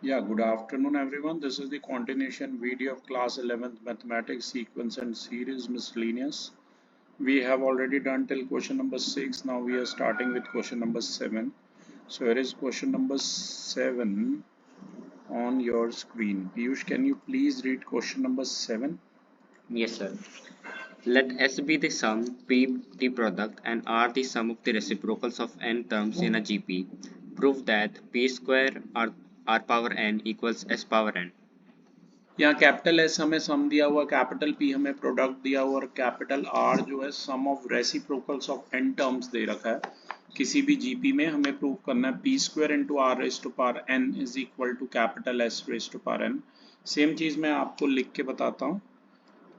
Yeah, good afternoon everyone. This is the continuation video of class 11th mathematics sequence and series miscellaneous. We have already done till question number 6. Now we are starting with question number 7. So here is question number 7 on your screen. Piyush, can you please read question number 7? Yes, sir. Let S be the sum, P the product, and R the sum of the reciprocals of n terms in a GP. Prove that P square R power n equals S power n. यहाँ capital S हमें सम दिया हुआ, capital P हमें product दिया हुआ और capital R जो है sum of reciprocals of n terms दे रखा है। किसी भी जीपी में हमें प्रूव करना है P square into R raise to power N is equal to capital S raise to power N. Same चीज मैं आपको लिख के बताता हूँ।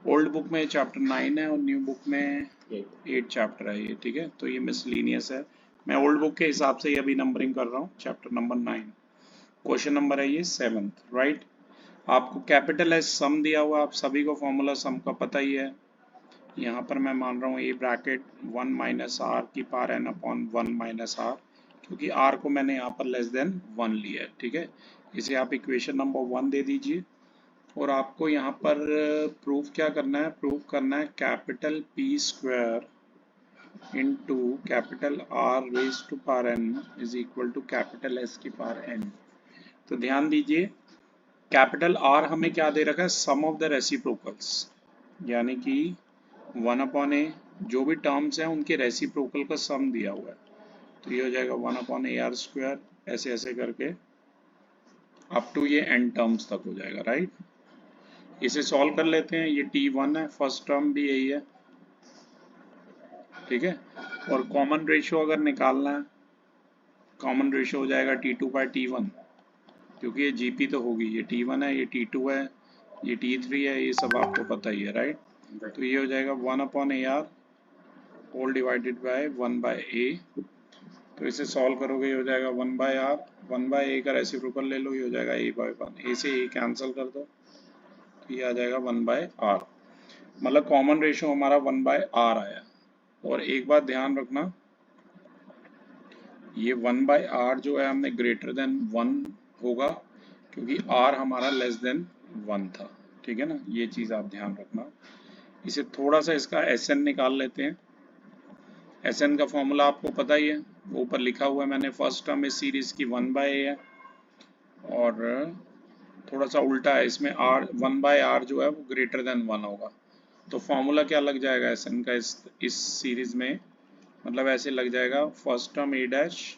ओल्ड बुक में चैप्टर 9 है और न्यू बुक में 8 चैप्टर है ये, ठीक है। तो ये मिसलिनियस है, मैं ओल्ड बुक के हिसाब से अभी नंबरिंग कर रहा हूँ। चैप्टर नंबर 9, क्वेश्चन नंबर है ये 7th, राइट। आपको कैपिटल एस सम दिया हुआ, आप सभी को फॉर्मूला सम का पता ही है। यहाँ पर मैं मान रहा हूँ ए ब्रैकेट 1 माइनस आर की power N upon 1 minus R, क्योंकि आर को मैंने यहाँ पर लेस देन 1 लिया है, ठीक है। इसे आप इक्वेशन नंबर 1 दे दीजिए और आपको यहाँ पर प्रूफ क्या करना है, प्रूफ करना है capital P square into capital R raise to power N is equal to capital S की पावर एन। तो ध्यान दीजिए, कैपिटल आर हमें क्या दे रखा है, सम ऑफ द रेसिप्रोकल्स, यानी कि 1 अपॉन ए, जो भी टर्म्स हैं उनके रेसिप्रोकल का सम दिया हुआ है। तो ये हो जाएगा 1 अपॉन ए आर स्क्वायर, ऐसे ऐसे करके अप टू ये एन टर्म्स तक हो जाएगा, राइट। इसे सॉल्व कर लेते हैं। ये T1 है, फर्स्ट टर्म भी यही है, ठीक है। और कॉमन रेशियो अगर निकालना है, कॉमन रेशियो हो जाएगा T2 बाई T1, क्योंकि ये जीपी तो होगी। ये T1 है, ये T2 है, ये T3 है, ये सब आपको पता ही है, राइट। तो ये हो जाएगा 1 upon a r whole divided by 1 by a. तो इसे सॉल्व करोगे ये हो जाएगा 1 बाय आर, 1 बाय ए का रेसिप्रोकल ले लो, ये हो जाएगा ए बाय 1, ए से ए कैंसिल कर दो, तो ये आ जाएगा 1 बाय आर। मतलब कॉमन रेशियो हमारा 1 बाय आर आया। और एक बात ध्यान रखना, ये 1 बाय आर जो है हमने ग्रेटर देन 1 होगा, क्योंकि आर हमारा लेस देन 1 था, ठीक है ना। ये चीज़ आप ध्यान रखना। इसे थोड़ा सा इसका एस एन निकाल लेते हैं। एस एन का फॉर्मूला आपको पता ही है, वो ऊपर लिखा हुआ है मैंने। फर्स्ट टर्म इस सीरीज की 1 बाय ए है और थोड़ा सा उल्टा है, इसमें आर 1 बाय आर जो है वो ग्रेटर देन 1 होगा। तो फॉर्मूला क्या लग जाएगा एस एन का इस सीरीज में, मतलब ऐसे लग जाएगा first term A dash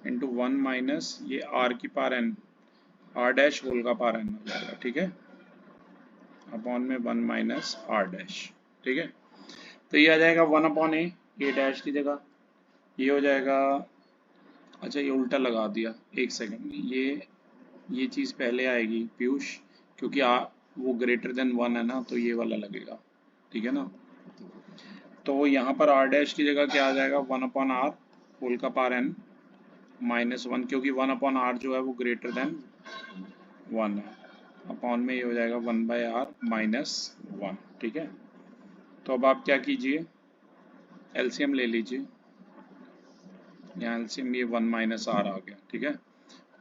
into 1 minus ये आर की power N, R dash whole का पावर एन हो जाएगा, ठीक है, अपॉन में 1 माइनस आर डैश, ठीक है। तो ये आ जाएगा 1 अपॉन ए डैश की जगह, ये हो जाएगा, अच्छा ये उल्टा लगा दिया, एक सेकंड, ये चीज़ पहले आएगी पीयूष, क्योंकि वो ग्रेटर देन 1 है ना, तो ये वाला लगेगा, ठीक है ना। तो यहाँ पर आर डैश की जगह क्या आ जाएगा, 1 अपॉन आर होल का पावर एन माइनस 1, क्योंकि 1 अपॉन आर जो है वो ग्रेटर देन 1 है, अपॉन में ये हो जाएगा 1 बाय आर माइनस 1, ठीक है। तो अब आप क्या कीजिए, एलसीएम ले लीजिए। यहाँ एलसीएम ये 1 माइनस आर आ गया, ठीक है।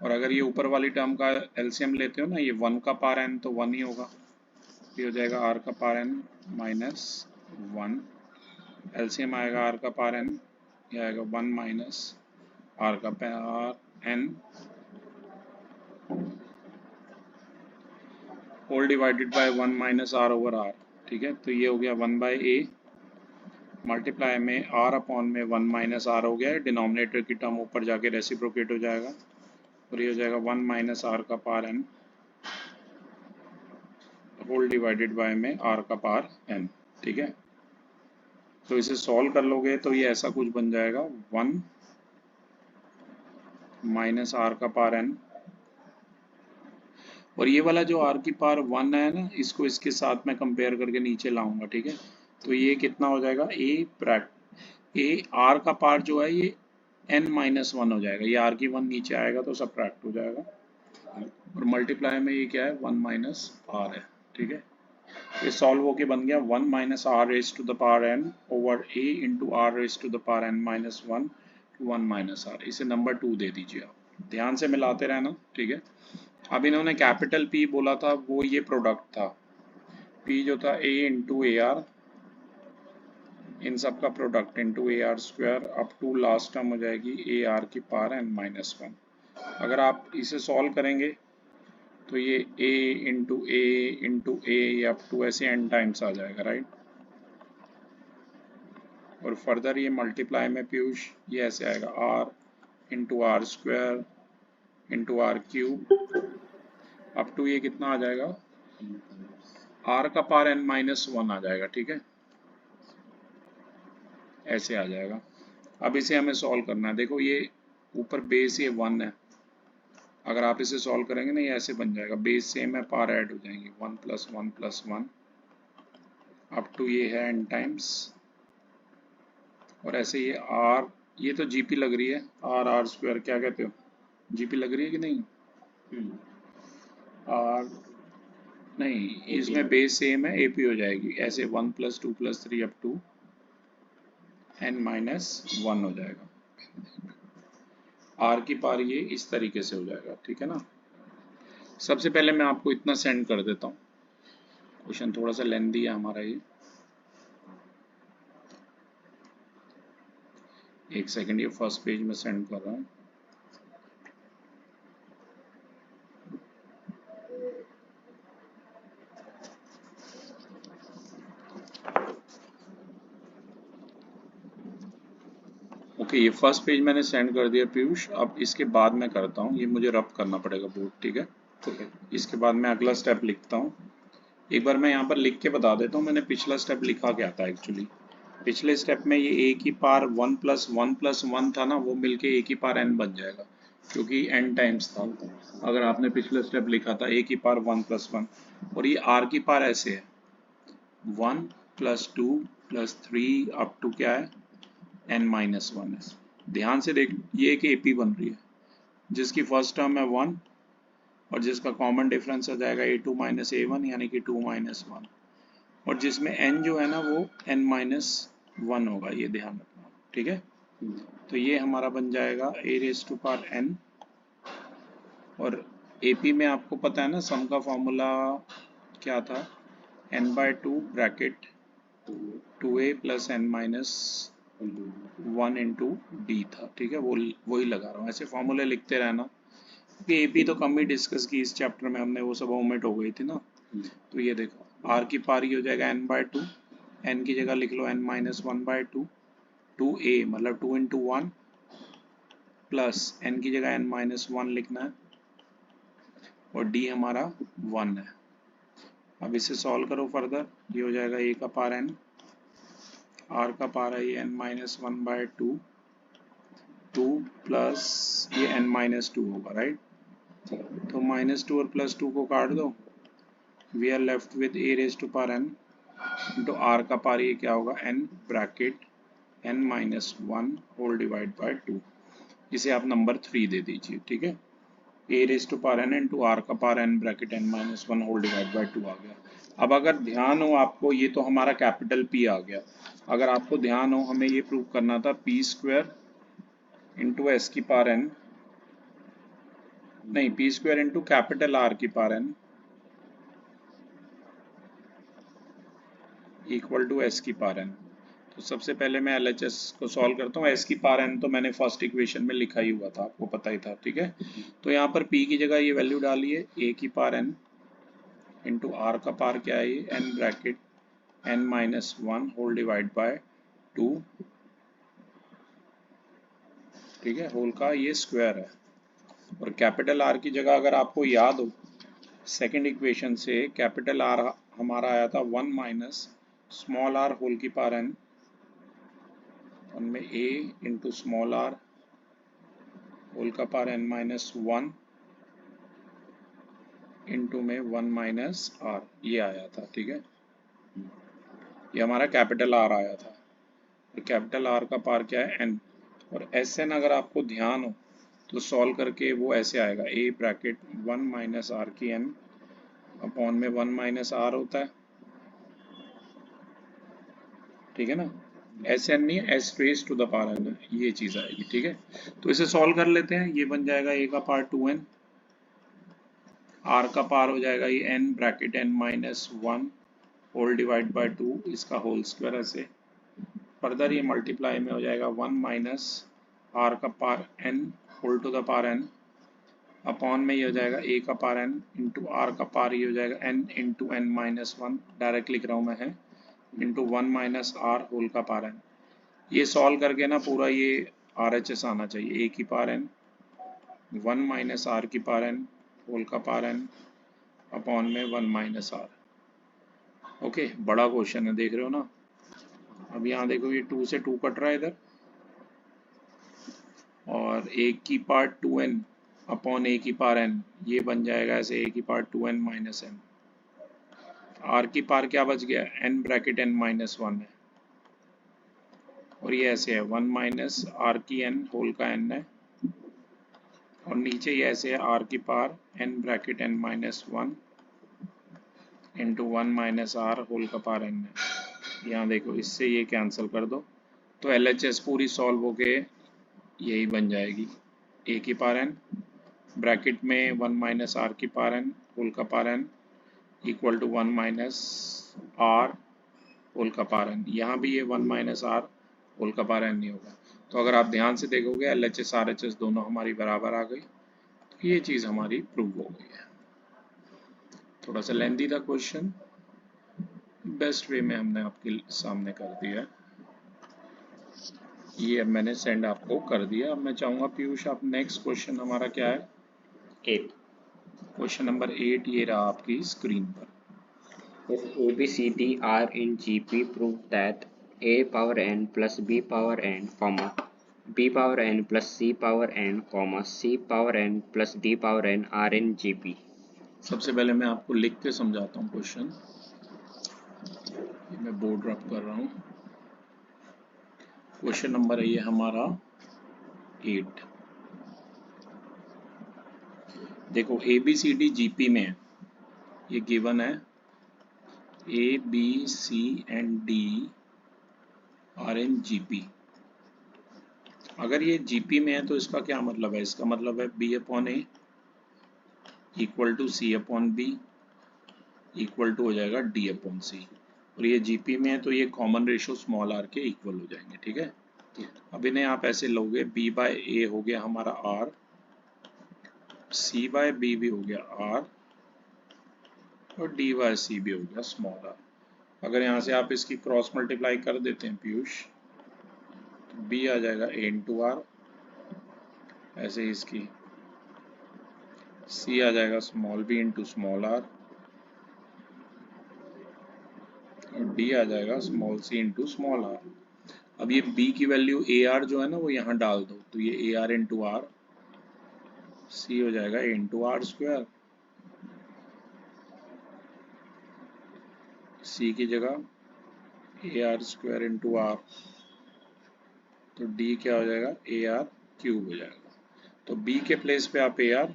और अगर ये ऊपर वाली टर्म का एलसीएम लेते हो ना, ये 1 का पावर एन तो 1 ही होगा, ये हो जाएगा आर का पावर एन माइनस 1, एलसीएम आएगा आर का पावर एन, ये आएगा 1 माइनस आर का power N whole divided by 1 minus R over R, ठीक है। तो ये हो गया 1 बाय ए मल्टीप्लाई में आर अपॉन में 1 माइनस आर हो गया है, डिनोमिनेटर की टर्म ऊपर जाके रेसिप्रोकेट हो जाएगा और ये हो जाएगा 1 माइनस आर का power N whole divided by में आर का पावर एन, ठीक है। तो इसे सॉल्व कर लोगे तो ये ऐसा कुछ बन जाएगा 1 माइनस आर का पावर एन, और ये वाला जो आर की पावर 1 है ना, इसको इसके साथ में कंपेयर करके नीचे लाऊंगा, ठीक है। तो ये कितना हो जाएगा, ए आर का पावर जो है ये n माइनस 1 हो जाएगा, ये आर की 1 नीचे आएगा तो सब्ट्रैक्ट हो जाएगा, और मल्टीप्लाई में ये क्या है 1 माइनस आर है, ठीक है। ये सॉल्व होके बन गया 1 minus R raise to the power N over A into R raise to the power N minus 1 to 1 minus R. इसे नंबर 2 दे दीजिए आप, ध्यान से मिलाते रहना, ठीक है। अब इन्होंने कैपिटल P बोला था, वो ये प्रोडक्ट था, P जो था A इंटू ए आर, इन सब का product into A are square up to last term हो जाएगी ए आर की पावर n-1। अगर आप इसे सॉल्व करेंगे तो ये a into A up to ऐसे n टाइम्स आ जाएगा, राइट। और फर्दर ये मल्टीप्लाई में पीयूष ये ऐसे आएगा r into R square into R cube up to ये कितना आ जाएगा, r का पावर n-1 आ जाएगा, ठीक है, ऐसे आ जाएगा। अब इसे हमें सॉल्व करना है। देखो ये ऊपर बेस ये 1 है, अगर आप इसे सॉल्व करेंगे ना ये ऐसे बन जाएगा, बेस सेम है, पावर ऐड हो जाएंगी 1 + 1 + 1 अप टू ये है n टाइम्स, और ऐसे ये r, ये तो जीपी लग रही है, r स्क्वायर क्या कहते हो, जीपी लग रही है कि नहीं, r नहीं, इसमें बेस सेम है, एपी हो जाएगी ऐसे 1 + 2 + 3 अप टू n-1 हो जाएगा। r की पावर ये इस तरीके से हो जाएगा, ठीक है ना। सबसे पहले मैं आपको इतना सेंड कर देता हूँ, क्वेश्चन थोड़ा सा लेंथी है हमारा ये, एक सेकंड, ये फर्स्ट पेज में सेंड कर रहा हूँ। ओके, ये फर्स्ट पेज मैंने सेंड कर दिया पीयूष। अब इसके बाद मैं करता हूँ, ये मुझे रब करना पड़ेगा बोर्ड, ठीक है। इसके बाद मैं अगला स्टेप लिखता हूँ। एक बार मैं यहाँ पर लिख के बता देता हूँ, मैंने पिछला स्टेप लिखा क्या था एक्चुअली। पिछले स्टेप में ये a की पावर 1 + 1 + 1 था ना, वो मिलके a की पावर n बन जाएगा, क्योंकि n टाइम्स था। अगर आपने पिछला स्टेप लिखा था a की पावर 1 + 1, और ये r की पावर ऐसे है 1 + 2 + 3 अप टू क्या है n-1 है। ध्यान से देख, ये एक AP बन रही है जिसकी फर्स्ट टर्म है 1 और जिसका कॉमन डिफरेंस आ जाएगा a2 - a1 यानी कि 2 - 1, और जिसमें n जो है ना वो n-1 होगा, ये ध्यान रखना, ठीक है। तो ये हमारा बन जाएगा a⁴n, और AP में आपको पता है ना सम का फॉर्मूला क्या था, n/2 bracket 2a + n-1 into D था, ठीक है। वो वही लगा रहा हूँ, ऐसे फॉर्मूले लिखते रहना, क्योंकि AP तो कम ही डिस्कस की इस चैप्टर में हमने, वो सब ओमिट हो गई थी ना। तो ये देखो r की पावर ये हो जाएगा n/2, n की जगह लिख लो n-1/2, 2a मतलब 2 × 1 प्लस n की जगह n-1 लिखना है, और d हमारा 1 है। अब इसे सॉल्व करो फर्दर, ये हो जाएगा a का पावर n, r का पावर है ये n-1/2, 2 प्लस ये n-2 होगा, राइट। तो -2 और +2 को काट दो, we are left with a⁴n into r का पावर ये क्या होगा n bracket n-1 whole divide by 2, इसे आप नंबर 3 दे दीजिए, ठीक है। a⁴n इंटू r का power n bracket n-1 whole divide by 2 आ गया। अब अगर ध्यान हो आपको, ये तो हमारा कैपिटल P आ गया, अगर आपको ध्यान हो हमें ये प्रूव करना था p² इंटू s की पावर n, नहीं p² इंटू कैपिटल R की power n equal to s की पावर n। तो सबसे पहले मैं LHS को सॉल्व करता हूँ। s की पावर n तो मैंने फर्स्ट इक्वेशन में लिखा ही हुआ था, आपको पता ही था, ठीक है। तो यहाँ पर p की जगह ये वैल्यू डालिए, a की पावर n इंटू r का पावर क्या है ये n bracket n-1 whole divide by 2, ठीक है, होल का ये स्क्वायर है। और कैपिटल R की जगह अगर आपको याद हो सेकंड इक्वेशन से, कैपिटल R हमारा आया था 1 माइनस स्मॉल r होल की पावर n, उनमें a into small r whole का पावर n-1 इंटू में 1 माइनस r, ये आया था, ठीक है। ये हमारा कैपिटल R आया था, और कैपिटल R का पावर क्या है n, और Sn अगर आपको ध्यान हो तो सॉल्व करके वो ऐसे आएगा a ब्रैकेट 1 माइनस r की n अपॉन में 1 माइनस r होता है, ठीक है ना। Sn नहीं है, s⁴n, ये चीज़ आएगी, ठीक है। तो इसे सॉल्व कर लेते हैं, ये बन जाएगा a का पावर 2n आर का पार हो जाएगा ये n bracket n minus one whole divide by two, इसका होल स्क्वायर ऐसे। फर्दर ये मल्टीप्लाई में हो जाएगा वन माइनस आर का power n whole to the power n, upon में ये हो जाएगा ए का पार एन इंटू आर का पार ये हो जाएगा n into n minus one, direct लिख रहा हूँ मैं है, into one minus r whole का पार एन। ये सॉल्व करके ना पूरा ये आर एच एस आना चाहिए, ए की power N one minus are की पार एन होल का पार एन अपॉन में वन माइनस आर। ओके, बड़ा क्वेश्चन है, देख रहे हो ना। अब यहाँ देखो ये टू से टू कट रहा है इधर, और ए की power two n upon a की पार एन, ये बन जाएगा ऐसे ए की power two n minus n. R की पार क्या बच गया, n bracket n minus one है, और ये ऐसे है वन माइनस आर की एन होल का एन है, और नीचे ये ऐसे है आर की power n bracket n minus one into one minus r whole का पार एन है। यहाँ देखो इससे ये कैंसिल कर दो, तो एल एच एस पूरी सॉल्व होके यही बन जाएगी, ए की पार एन ब्रैकेट में वन माइनस आर की पार एन होल का power n equal to one minus r whole का पार एन। यहाँ भी ये वन माइनस आर होल का पार एन नहीं होगा। तो अगर आप ध्यान से देखोगे L H S R H S दोनों हमारी बराबर आ गई, तो ये चीज़ हमारी प्रूव हो गई है। थोड़ा सा लेंथी था क्वेश्चन, बेस्ट वे में हमने आपके सामने कर दिया है। ये अब मैंने सेंड आपको कर दिया। अब मैं चाहूँगा पीयूष आप नेक्स्ट क्वेश्चन हमारा क्या है, 8. क्वेश्चन नंबर 8 ये रहा आपकी स्क्रीन पर। If A, B, C, D are in GP, prove that A power n plus B power n, comma, B power n plus C power n, comma, C power n plus D power n are in GP. सबसे पहले मैं आपको लिख के समझाता हूँ question, ये मैं बोर्ड रब कर रहा हूँ। क्वेश्चन नंबर है ये हमारा 8। देखो a b c d GP में है, ये गिवन है a b c and d are in GP. अगर ये जीपी में है तो इसका क्या मतलब है, इसका मतलब है b upon a equal to c upon b equal to हो जाएगा डी अपॉन सी, और ये जीपी में है तो ये कॉमन रेशो स्मॉल आर के इक्वल हो जाएंगे। ठीक है, अब इन्हें आप ऐसे लोगे, बी बाय ए हो गया हमारा आर, सी बाय बी भी हो गया आर, और डी बाय सी भी हो गया स्मॉल आर। अगर यहाँ से आप इसकी क्रॉस मल्टीप्लाई कर देते हैं पीयूष, तो बी आ जाएगा ए इंटू आर, ऐसे ही इसकी सी आ जाएगा small b into small r, और डी आ जाएगा small c into small r. अब ये बी की वैल्यू ए आर जो है ना वो यहाँ डाल दो, तो ये A R into R, C हो जाएगा A into R square, C की जगह A R square into R, तो डी क्या हो जाएगा ए आर क्यूब हो जाएगा। तो बी के प्लेस पे आप ए आर,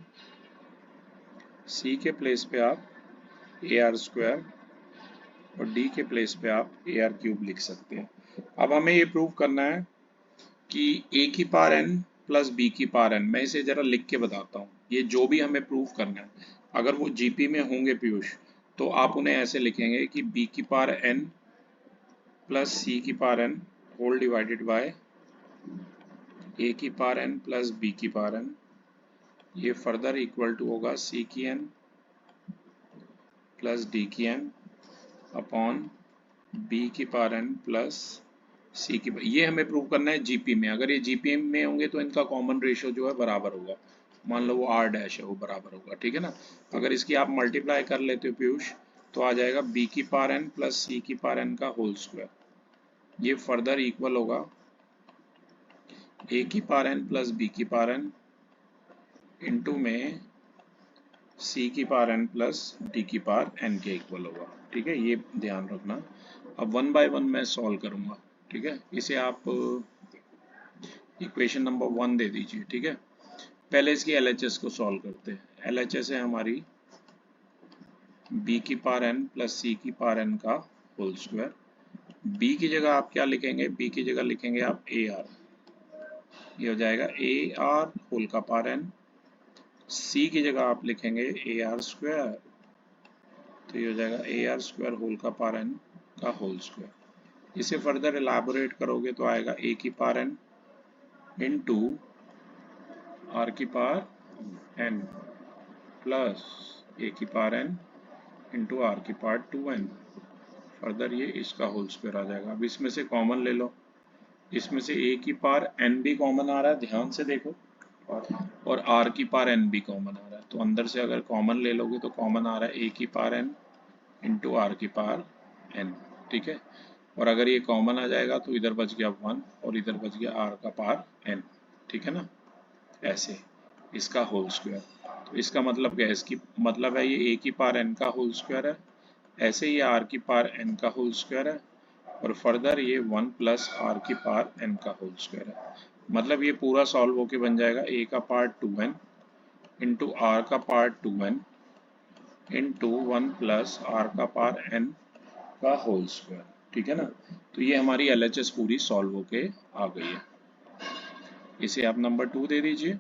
सी के प्लेस पे आप ए आर स्क्वायर, और डी के प्लेस पे आप ए आर क्यूब लिख सकते हैं। अब हमें ये प्रूव करना है कि ए की पावर एन प्लस बी की पावर एन, मैं इसे जरा लिख के बताता हूँ। ये जो भी हमें प्रूव करना है, अगर वो जीपी में होंगे पीयूष, तो आप उन्हें ऐसे लिखेंगे कि बी की पावर एन प्लस सी की power N whole divided bye ए की पावर एन प्लस बी की पावर एन, ये फर्दर इक्वल टू होगा सी की एन प्लस डी की एन अपॉन बी की पावर एन प्लस सी की। ये हमें प्रूव करना है जीपी में। अगर ये जीपी में होंगे तो इनका कॉमन रेशियो जो है बराबर होगा, मान लो वो आर डैश है वो बराबर होगा। ठीक है ना, अगर इसकी आप मल्टीप्लाई कर लेते हो पीयूष, तो आ जाएगा बी की पावर एन प्लस सी की पावर एन का होल स्क्वायर, ये फर्दर इक्वल होगा ए की पावर एन प्लस बी की पावर एन इंटू में सी की पावर एन प्लस डी की पावर एन के इक्वल होगा। ठीक है, ये ध्यान रखना। अब वन बाय वन मैं सॉल्व करूंगा। ठीक है, इसे आप इक्वेशन नंबर 1 दे दीजिए। ठीक है, पहले इसकी LHS को सॉल्व करते हैं। LHS है हमारी b की पावर n प्लस सी की पावर n का होल स्क्वायर। b की जगह आप क्या लिखेंगे, b की जगह लिखेंगे आप AR, ये हो जाएगा AR होल का पावर n सी की जगह आप लिखेंगे ए आर स्क्वायर, तो ये हो जाएगा ए आर स्क्वायर होल का पावर एन का होल स्क्वायर। इसे फर्दर एलाबोरेट करोगे तो आएगा ए की पावर एन इंटू आर की पावर एन प्लस ए की पावर एन इंटू आर की पावर 2n। फर्दर ये इसका होल स्क्वायर आ जाएगा। अब इसमें से कॉमन ले लो, इसमें से ए की पावर एन भी कॉमन आ रहा है, ध्यान से देखो, और आर की पावर एन भी कॉमन आ रहा है। तो अंदर से अगर कॉमन ले लोगे तो कॉमन आ रहा है ए की पावर एन इंटू आर की पावर एन, ठीक है। और अगर ये कॉमन आ जाएगा तो इधर बच गया 1 और इधर बच गया आर का पावर एन, ठीक है ना, ऐसे इसका होल स्क्वायर। तो इसका मतलब क्या है, इसकी मतलब है ये ए की पावर एन का होल स्क्वायर है, ऐसे ही आर की पावर एन का होल स्क्वायर है, और फर्दर ये 1 प्लस आर की पावर एन का होल स्क्वायर है। मतलब ये पूरा सॉल्व होके बन जाएगा ए का पावर 2n इंटू आर का power 2n into 1 plus r का पावर एन का होल स्क्वायर, ठीक है ना। तो ये हमारी एलएचएस पूरी सॉल्व होके आ गई है। इसे आप नंबर 2 दे दीजिए,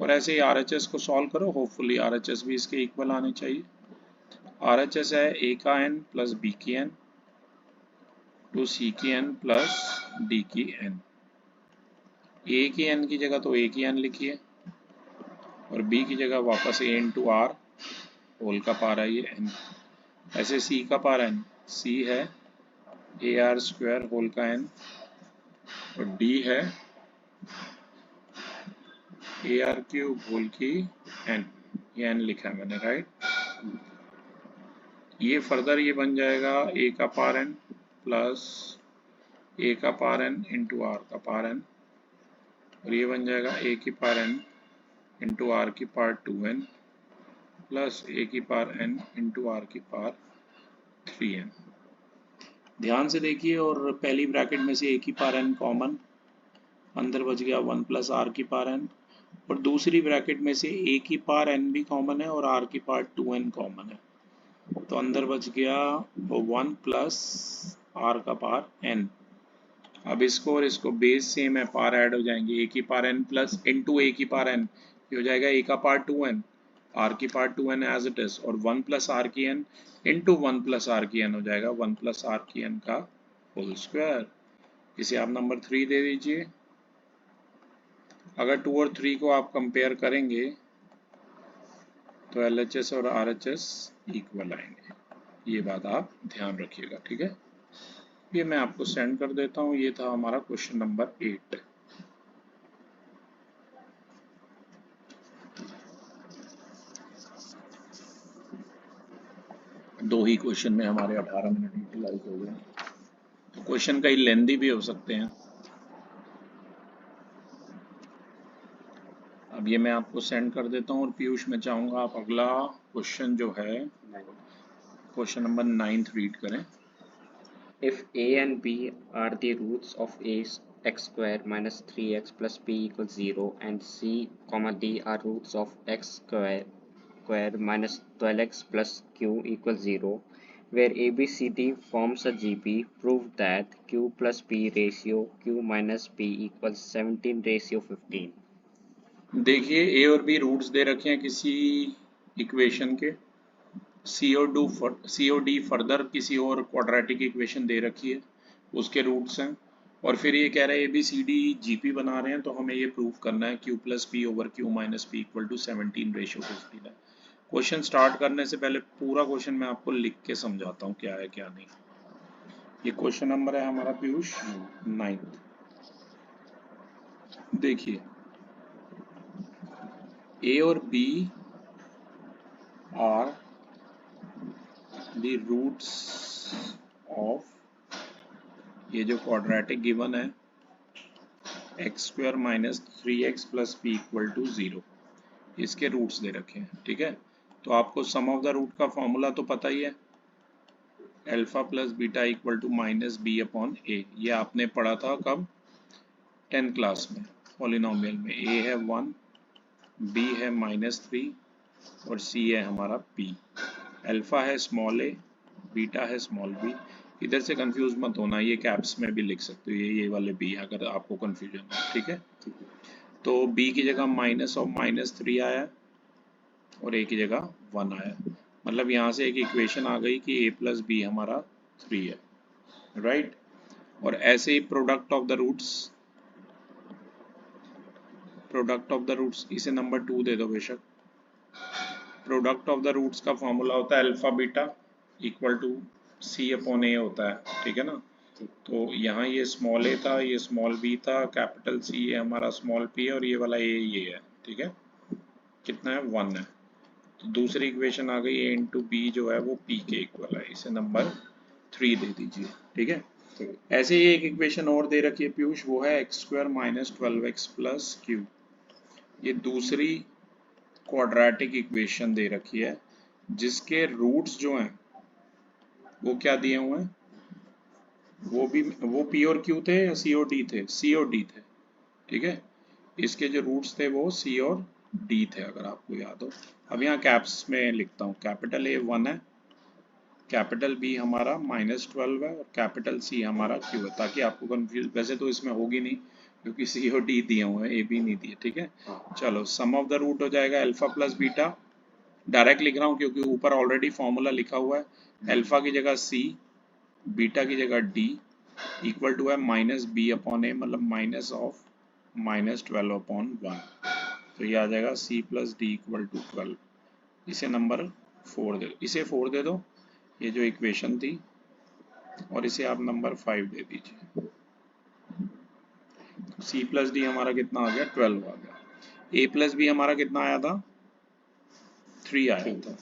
और ऐसे ही आरएचएस को सॉल्व करो, होपफुली आरएचएस भी इसके इक्वल आने चाहिए। आरएचएस है ए का एन प्लस बी की एन टू सी की एन प्लस डी की एन। ए की एन की जगह तो ए की एन लिखिए, और बी की जगह वापस ए इंटू आर होल का पावर है ये एन। ऐसे सी का पावर एन, सी है ए आर स्क्वायर होल का एन, और डी है ए आर क्यूब होल की एन, ये एन लिखा है मैंने, राइट। ये फर्दर ये बन जाएगा ए का पावर एन प्लस ए का पावर एन इंटू आर का पावर एन, और ये बन जाएगा ए की पावर एन इंटू आर की पावर 2n प्लस ए की पावर n इंटू आर की पावर 3n। ध्यान से देखिए, और पहली ब्रैकेट में से ए की पावर n कॉमन, अंदर बच गया 1 प्लस आर की पावर n, और दूसरी ब्रैकेट में से ए की पावर n भी कॉमन है और आर की पावर 2n कॉमन है, तो अंदर बच गया 1 प्लस आर का पावर n। अब इसको और इसको बेस सेम है, पावर ऐड हो जाएंगे, ए की power n plus into a की पावर n, ये हो जाएगा ए का पावर 2n, आर की power 2n as it is, और 1 प्लस आर की n इंटू 1 प्लस आर की n हो जाएगा 1 प्लस आर की n का होल स्क्वायर। इसे आप नंबर 3 दे दीजिए। अगर 2 और 3 को आप कंपेयर करेंगे तो एलएचएस और आरएचएस इक्वल आएंगे, ये बात आप ध्यान रखिएगा, ठीक है। ये मैं आपको सेंड कर देता हूँ। ये था हमारा क्वेश्चन नंबर 8। दो ही क्वेश्चन में हमारे 18 मिनट यूटिलाइज हो गए, तो क्वेश्चन कई लेंदी भी हो सकते हैं। अब ये मैं आपको सेंड कर देता हूँ, और पीयूष मैं चाहूँगा आप अगला क्वेश्चन जो है क्वेश्चन नंबर 9 रीड करें। If a and b are the roots of x square minus 3x plus b equals 0 and c, d are roots of x square minus 12x plus q equals 0, where ABCD forms a GP, prove that q plus p ratio q minus p equals 17:15. देखिए ए और B roots दे रखे हैं किसी equation के, सी और D further किसी और क्वाड्रेटिक इक्वेशन दे रखी है, उसके रूट्स हैं, और फिर ये कह रहे हैं a b c d GP बना रहे हैं, तो हमें ये प्रूव करना है q plus p over q minus p equal to 17:15 है। क्वेश्चन स्टार्ट करने से पहले पूरा क्वेश्चन मैं आपको लिख के समझाता हूँ क्या है क्या नहीं। ये क्वेश्चन नंबर है हमारा पीयूष 9। देखिए ए और बी आर द रूट्स ऑफ, ये जो क्वाड्रेटिक गिवन है x square minus 3x plus p equal to 0, इसके रूट्स दे रखे हैं, ठीक है। तो आपको सम ऑफ द रूट का फॉर्मूला तो पता ही है, alpha plus beta equal to minus b upon a. ये आपने पढ़ा था कब, 10th क्लास में, पॉलिनोमियल में। ए है 1, बी है -3 और सी है हमारा पी। अल्फा है स्मॉल ए, बीटा है स्मॉल बी। इधर से कंफ्यूज मत होना, ये कैप्स में भी लिख सकते हो, ये वाले बी अगर आपको कंफ्यूजन हो, ठीक है। तो b की जगह -3 आया और a की जगह 1 आया। मतलब यहाँ से एक इक्वेशन आ गई कि a प्लस बी हमारा 3 है, राइट। और ऐसे ही प्रोडक्ट ऑफ द रूट्स इसे नंबर 2 दे दो बेशक। प्रोडक्ट ऑफ द रूट्स का फॉर्मूला होता है alpha beta equal to c upon a होता है, ठीक है ना। तो यहाँ ये स्मॉल ए था, ये स्मॉल बी था, कैपिटल सी ये हमारा स्मॉल पी है और ये वाला ए ये है, ठीक है। कितना है 1 है। तो दूसरी इक्वेशन आ गई a इंटू बी जो है वो p के इक्वल है, इसे नंबर 3 दे दीजिए, ठीक है। ऐसे ही एक इक्वेशन और दे रखी है पीयूष, वो है x² minus 12x plus Q. ये दूसरी क्वाड्रेटिक इक्वेशन दे रखी है जिसके रूट्स जो हैं वो क्या दिए हुए हैं, वो p और q थे या c और d थे, c और d थे, ठीक है। इसके जो रूट्स थे वो c और d थे, अगर आपको याद हो। अब यहाँ कैप्स में लिखता हूँ, कैपिटल A 1 है, कैपिटल B हमारा -12 है और कैपिटल C हमारा Q है, ताकि आपको कंफ्यूज, वैसे तो इसमें होगी नहीं क्योंकि C और D दिए हुए हैं, A B नहीं दिए, ठीक है। चलो सम ऑफ द रूट हो जाएगा अल्फा प्लस बीटा, डायरेक्ट लिख रहा हूँ क्योंकि ऊपर ऑलरेडी फॉर्मूला लिखा हुआ है। अल्फा की जगह C, बीटा की जगह D इक्वल टू है -b अपॉन a, मतलब माइनस ऑफ -12/1। तो ये आ जाएगा C plus d equal to 12। इसे नंबर 4 दे दो, इसे 4 दे दो, ये जो इक्वेशन थी, और इसे आप नंबर 5 दे दीजिए। C प्लस डी हमारा कितना आ गया 12 आ गया। A प्लस बी हमारा कितना आया था 3 आया था।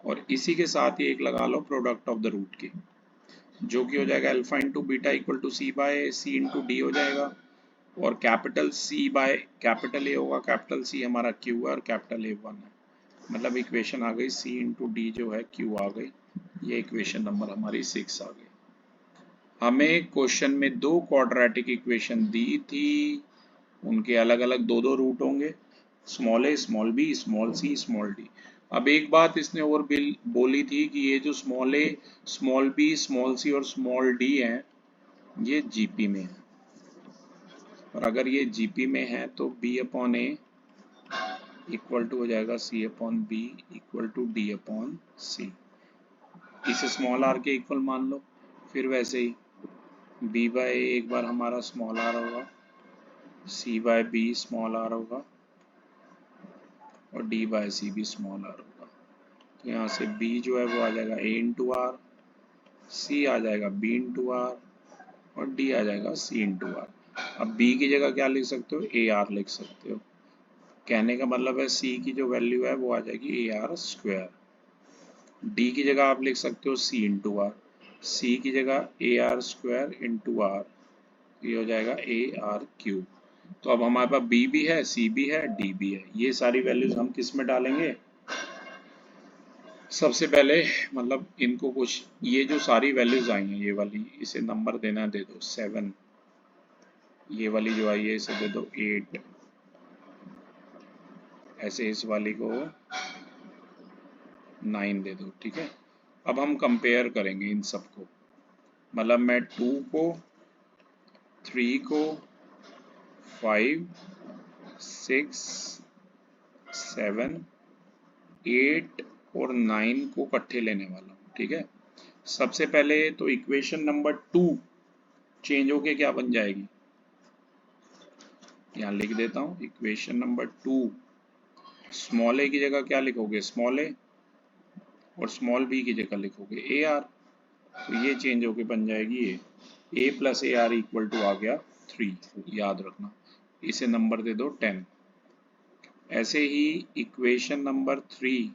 और इसी के साथ ही एक लगा लो प्रोडक्ट ऑफ द रूट की, जो कि हो जाएगा alpha into beta equal to c by c into d हो जाएगा। और capital C by capital A होगा, कैपिटल C हमारा Q है और कैपिटल A 1 है। मतलब इक्वेशन आ गई C इंटू डी जो है Q आ गई। ये इक्वेशन नंबर हमारी 6 आ गई। हमें क्वेश्चन में दो क्वाड्रेटिक इक्वेशन दी थी, उनके अलग अलग दो दो रूट होंगे, small a small b small c small d। अब एक बात इसने और बोली थी कि ये जो small a small b small c और स्मॉल d हैं ये जीपी में है, और अगर ये जीपी में है तो b upon a equal to हो जाएगा c upon b equal to d upon c। इसे स्मॉल r के इक्वल मान लो। फिर वैसे ही b बाय a एक बार हमारा स्मॉल r होगा, c by b small r होगा और d बाय c भी स्मॉल r होगा। तो यहाँ से b जो है वो आ जाएगा a इंटू आर, c आ जाएगा b इंटू आर और d आ जाएगा c इंटू आर। अब b की जगह क्या लिख सकते हो, ए आर लिख सकते हो। कहने का मतलब है c की जो वैल्यू है वो आ जाएगी ए आर स्क्वायर। d की जगह आप लिख सकते हो c इंटू आर, c की जगह A R square into r, ये हो जाएगा ए आर क्यूब। तो अब हमारे पास b भी है, c भी है, d भी है। ये सारी वैल्यूज हम किस में डालेंगे, सबसे पहले मतलब इनको कुछ, ये जो सारी वैल्यूज आई हैं ये वाली, इसे नंबर देना दे दो 7, ये वाली जो आई है इसे दे दो 8, ऐसे इस वाली को 9 दे दो, ठीक है। अब हम कंपेयर करेंगे इन सबको, मतलब मैं 2 को, 3 को, 5, 6, 7, 8 और 9 को इकट्ठे लेने वाला हूँ, ठीक है। सबसे पहले तो इक्वेशन नंबर 2 चेंज होके क्या बन जाएगी, यहाँ लिख देता हूँ इक्वेशन नंबर 2, स्मॉल a की जगह क्या लिखोगे स्मॉल a और स्मॉल b की जगह लिखोगे ए आर। तो ये चेंज होके बन जाएगी ये a plus a r equal to आ गया 3, याद रखना। इसे नंबर दे दो 10। ऐसे ही इक्वेशन नंबर 3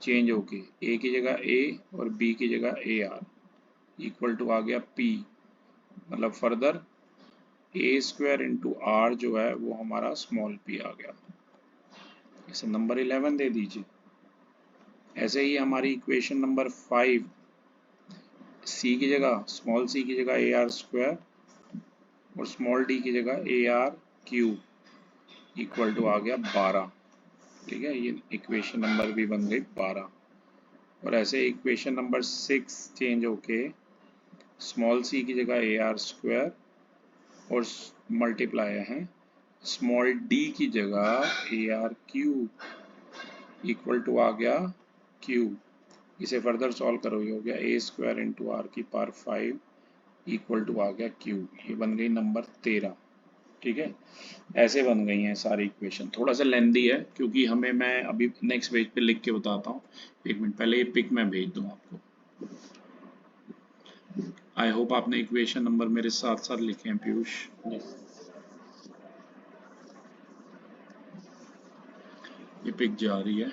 चेंज होके a की जगह a और b की जगह ए आर इक्वल टू आ गया p, मतलब further a square into r जो है वो हमारा स्मॉल p आ गया। इसे नंबर 11 दे दीजिए। ऐसे ही हमारी इक्वेशन नंबर 5 c की जगह स्मॉल c की जगह ए आर स्क्वायर और स्मॉल d की जगह ए आर क्यूब इक्वल टू आ गया 12, ठीक है। ये इक्वेशन नंबर भी बन गई 12। और ऐसे इक्वेशन नंबर 6 चेंज होके स्मॉल c की जगह ए आर स्क्वायर और मल्टीप्लाई है स्मॉल d की जगह ए आर क्यूब इक्वल टू आ गया क्यूब, इसे फर्दर सॉल्व करो, ये हो गया ए स्क्वायर इंटू आर की पावर 5 इक्वल टू आ गया क्यूब, ये बन गई नंबर 13। ठीक है, ऐसे बन गई हैं सारी इक्वेशन। थोड़ा सा लेंदी है क्योंकि हमें, मैं अभी नेक्स्ट पेज पे लिख के बताता हूँ, एक मिनट पहले ये पिक मैं भेज दूँ आपको। आई होप आपने इक्वेशन नंबर मेरे साथ साथ लिखे हैं पीयूष। ये पिक जा रही है।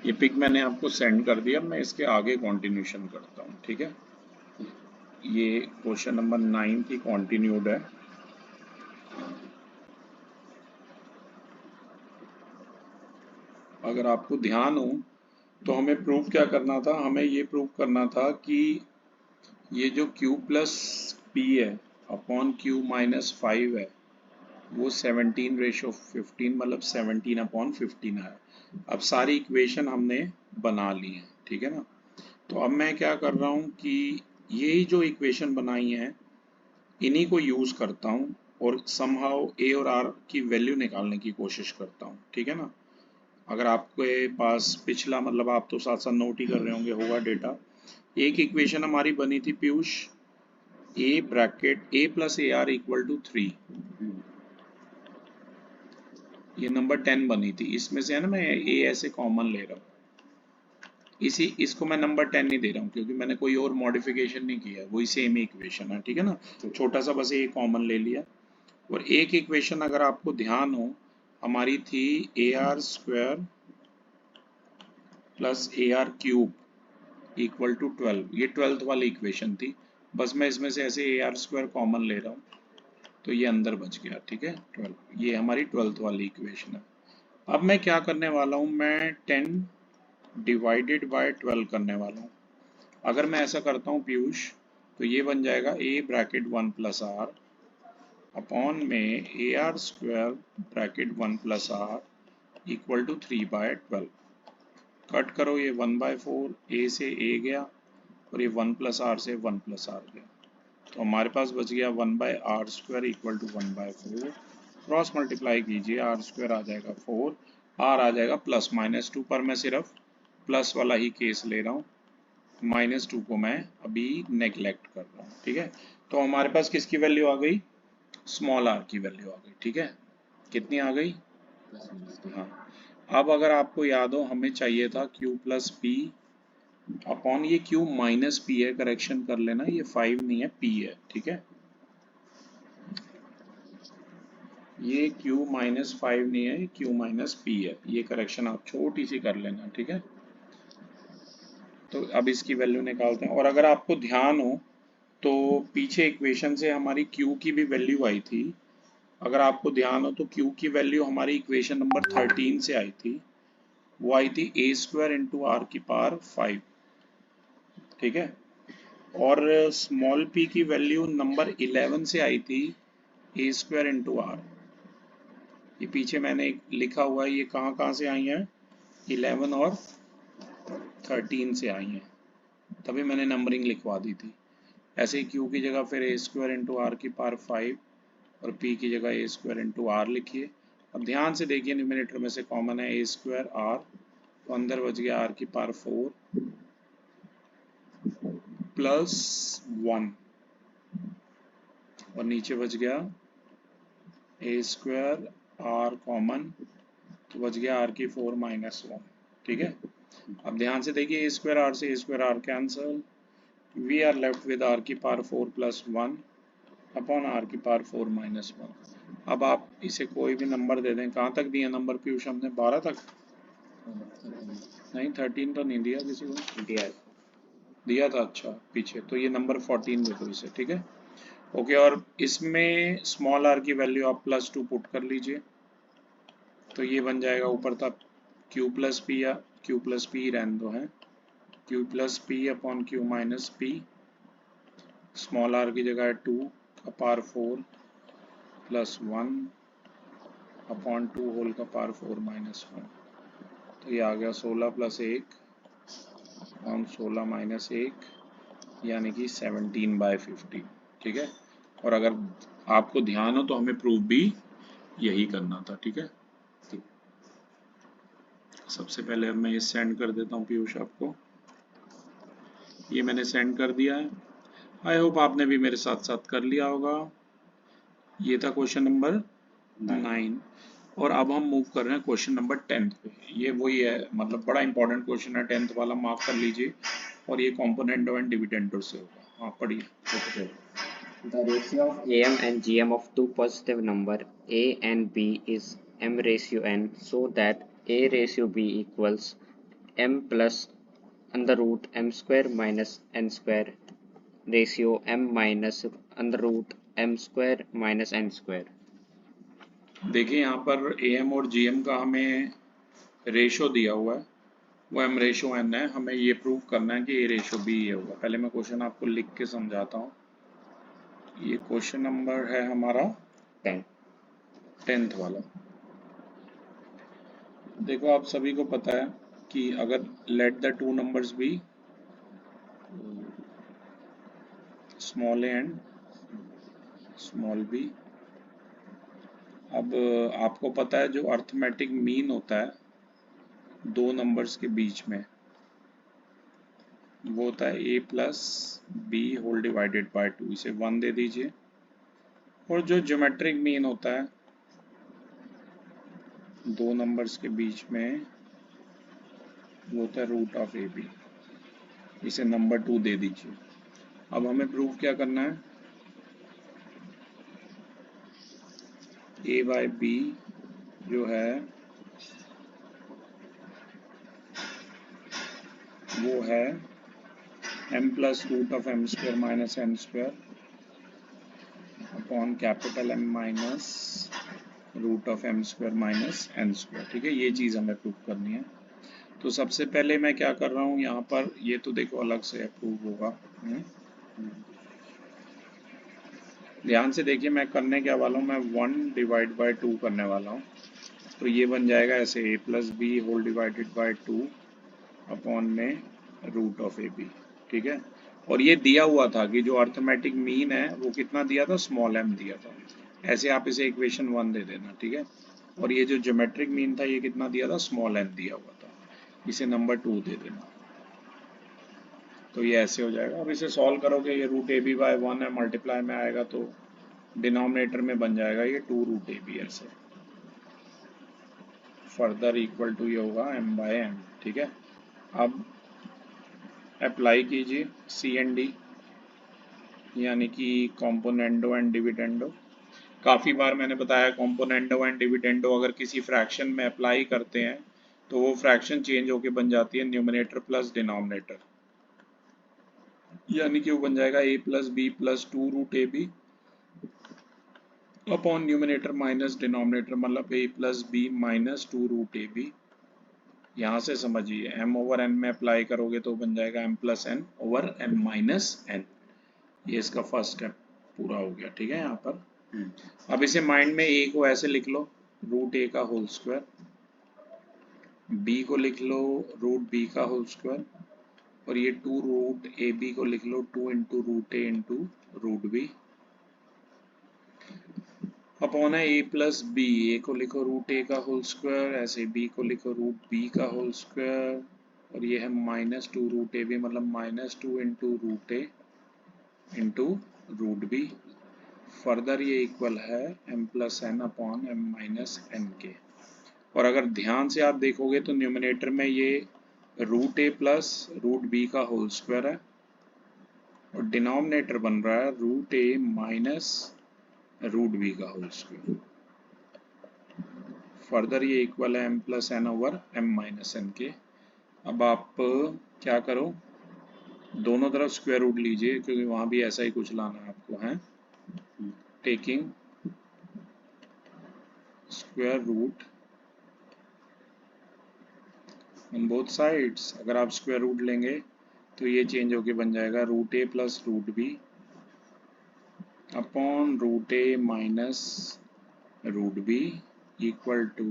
ये पिक मैंने आपको सेंड कर दिया, मैं इसके आगे कंटिन्यूशन करता हूँ। ठीक है, ये क्वेश्चन नंबर 9 की कंटिन्यूड है। अगर आपको ध्यान हो तो हमें प्रूव क्या करना था, हमें ये प्रूव करना था कि ये जो q प्लस पी है अपॉन q माइनस 5 है वो 17/15 मतलब 17/15 है। अब सारी इक्वेशन हमने बना ली है, ठीक है ना। तो अब मैं क्या कर रहा हूँ कि यही जो इक्वेशन बनाई है इन्हीं को यूज करता हूँ और समहाउ a और r की वैल्यू निकालने की कोशिश करता हूँ, ठीक है ना। अगर आपके पास पिछला, मतलब आप तो साथ साथ नोट ही कर रहे होंगे, होगा डेटा। एक इक्वेशन हमारी बनी थी Piyush, a bracket a plus a r equal to 3, ये नंबर 10 बनी थी। इसमें से है ना, मैं a ऐसे कॉमन ले रहा हूँ, इसको मैं नंबर 10 नहीं दे रहा हूँ क्योंकि मैंने कोई और मॉडिफिकेशन नहीं किया है, वही सेम इक्वेशन है, ठीक है ना। छोटा सा बस ये कॉमन ले लिया। और एक इक्वेशन अगर आपको ध्यान हो हमारी थी a are square plus a r cube equal to 12, ये 12th वाली इक्वेशन थी। बस मैं इसमें से ऐसे ए आर स्क्वायर कॉमन ले रहा हूँ तो ये अंदर बच गया, ठीक है। 12, ये हमारी 12th वाली इक्वेशन है। अब मैं क्या करने वाला हूँ, मैं 10 डिवाइडेड बाय 12 करने वाला हूँ। अगर मैं ऐसा करता हूँ पीयूष तो ये बन जाएगा a bracket 1 plus r upon में a are square bracket 1 plus r equal to 3/12। Cut करो, ये 1/4, a से a गया और ये 1 प्लस आर से 1 प्लस आर गया, तो हमारे पास बच गया 1/r square equal to 1/4। Cross multiply कीजिए, आर स्क्वायर आ जाएगा 4, आर आ जाएगा प्लस माइनस 2, पर मैं सिर्फ प्लस वाला ही केस ले रहा हूँ, माइनस 2 को मैं अभी नेग्लेक्ट कर रहा हूँ, ठीक है। तो हमारे पास किसकी वैल्यू आ गई, स्मॉल आर की वैल्यू आ गई, ठीक है। कितनी आ गई, हाँ। अब अगर आपको याद हो हमें चाहिए था q प्लस पी अपॉन, ये q माइनस पी है, करेक्शन कर लेना, ये 5 नहीं है p है, ठीक है। ये q माइनस 5 नहीं है, q माइनस p है, ये करेक्शन आप छोटी सी कर लेना, ठीक है। तो अब इसकी वैल्यू निकालते हैं। और अगर आपको ध्यान हो तो पीछे इक्वेशन से हमारी q की भी वैल्यू आई थी। अगर आपको ध्यान हो तो q की वैल्यू हमारी इक्वेशन नंबर 13 से आई थी, वो आई थी a स्क्वायर इंटू आर की पावर 5, ठीक है। और स्मॉल p की वैल्यू नंबर 11 से आई थी a स्क्वायर इंटू आर। ये पीछे मैंने लिखा हुआ है, ये कहाँ कहाँ से आई हैं, 11 और 13 से आई हैं, तभी मैंने नंबरिंग लिखवा दी थी। ऐसे ही q की जगह फिर a स्क्वायर इंटू आर की पावर 5 और p की जगह a स्क्वायर इंटू आर लिखिए। अब ध्यान से देखिए, न्यूमरेटर में से कॉमन है a स्क्वायर आर, तो अंदर बच गया आर की पावर 4 प्लस 1 और नीचे बच गया a स्क्वायर आर कॉमन, तो बच गया आर की 4 माइनस 1, ठीक है। अब ध्यान से देखिए, a स्क्वायर आर से a square r cancel, we are left with r की पावर 4 प्लस 1 अपॉन आर की पावर 4 माइनस 1। अब आप इसे कोई भी नंबर दे दें, कहाँ तक दिया नंबर पीयूष हमने, 12 तक नहीं, 13 तो नहीं दिया, किसी को दिया था, अच्छा पीछे, तो ये नंबर 14 दे दो इसे, ठीक है। ओके, और इसमें स्मॉल आर की वैल्यू आप +2 पुट कर लीजिए, तो ये बन जाएगा ऊपर तक q प्लस पी, या q प्लस पी रहने दो है, q plus p upon q minus p, small r की जगह है 2 का पावर 4 प्लस 1 अपॉन 2 होल का पावर 4 माइनस 1, तो ये आ गया 16 + 1 और 16 - 1 यानी कि 17/50, ठीक है। और अगर आपको ध्यान हो तो हमें प्रूफ भी यही करना था, ठीक है। सबसे पहले अब मैं ये सेंड कर देता हूँ पीयूष आपको, ये मैंने सेंड कर दिया है। आई होप आपने भी मेरे साथ साथ कर लिया होगा। ये था क्वेश्चन नंबर 9 और अब हम मूव कर रहे हैं क्वेश्चन नंबर 10 पे। ये वही है, मतलब बड़ा इंपॉर्टेंट क्वेश्चन है, 10th वाला, मार्क कर लीजिए। और ये कॉम्पोनेंटो एंड डिविडेंडो से होगा। हाँ पढ़िए। Okay. The ratio of AM and GM of two positive number A and B is m/n, so that A ratio B equals m plus under root m square minus n square ratio m minus under root m square minus n square. देखिए यहाँ पर AM और GM का हमें ratio दिया हुआ है, वो m रेशो n है। हमें ये प्रूव करना है कि A रेशो B ये होगा। पहले मैं क्वेश्चन आपको लिख के समझाता हूँ। ये क्वेश्चन नंबर है हमारा 10th वाला। देखो आप सभी को पता है कि अगर let the two numbers be small a and small b। अब आपको पता है जो अर्थमेटिक मीन होता है दो नंबर्स के बीच में, वो होता है a plus b whole divided by 2, इसे 1 दे दीजिए। और जो ज्योमेट्रिक मीन होता है दो नंबर्स के बीच में, वो होता है रूट ऑफ ए बी, इसे नंबर 2 दे दीजिए। अब हमें प्रूव क्या करना है, a बाय बी जो है वो है m plus root of m square minus n square upon capital M minus root of m square minus n square, ठीक है। ये चीज़ हमें प्रूव करनी है। तो सबसे पहले मैं क्या कर रहा हूँ यहाँ पर, ये तो देखो अलग से प्रूव होगा। ध्यान से देखिए मैं करने क्या वाला हूँ, मैं 1 डिवाइड बाय 2 करने वाला हूँ। तो ये बन जाएगा ऐसे a plus b whole divided by 2 upon में रूट ऑफ ए बी, ठीक है। और ये दिया हुआ था कि जो अर्थमेटिक मीन है वो कितना दिया था, स्मॉल m दिया था। ऐसे आप इसे इक्वेशन 1 दे देना, ठीक है। और ये जो ज्योमेट्रिक मीन था ये कितना दिया था, स्मॉल n दिया हुआ था, इसे नंबर 2 दे देना। तो ये ऐसे हो जाएगा। अब इसे सॉल्व करोगे, ये रूट ए बी बाय 1 है, मल्टीप्लाई में आएगा तो डिनोमिनेटर में बन जाएगा ये 2 रूट ए बी, ऐसे फर्दर इक्वल टू ये होगा m बाय n, ठीक है। अब अप्लाई कीजिए CND यानी कि कॉम्पोनेंडो एंड डिविडेंडो। काफ़ी बार मैंने बताया कॉम्पोनेंडो एंड डिविडेंडो अगर किसी फ्रैक्शन में अप्लाई करते हैं तो वो फ्रैक्शन चेंज होके बन जाती है न्यूमरेटर प्लस डिनोमिनेटर, यानी कि वो बन जाएगा a plus b plus 2 root a b upon numerator minus denominator, मतलब a plus b minus 2 root a b. यहाँ से समझिए m ओवर n में अप्लाई करोगे तो बन जाएगा m plus n over m minus n। ये इसका फर्स्ट स्टेप पूरा हो गया, ठीक है। यहाँ पर अब इसे माइंड में a को ऐसे लिख लो रूट ए का होल स्क्वायर, b को लिख लो रूट बी का होल स्क्वायर, और ये 2 रूट ए बी को लिख लो 2 into root a into root b upon है a प्लस बी। ए को लिखो रूट ए का होल स्क्वायर, ऐसे b को लिखो रूट बी का होल स्क्वायर, और ये है माइनस 2 रूट ए बी, मतलब minus 2 into root a into root b. Further ये इक्वल है m plus n upon m minus n के। और अगर ध्यान से आप देखोगे तो न्यूमरेटर में ये root a plus root b का होल स्क्वायर है और डिनोमिनेटर बन रहा है root a minus root b का होल स्क्वायर। फर्दर ये इक्वल है m plus n over m minus n के। अब आप क्या करो, दोनों तरफ स्क्वायर रूट लीजिए क्योंकि वहां भी ऐसा ही कुछ लाना है आपको, है taking square root on both sides. अगर आप स्क्वायर रूट लेंगे तो ये चेंज होके बन जाएगा root a plus root b upon root a minus root b equal to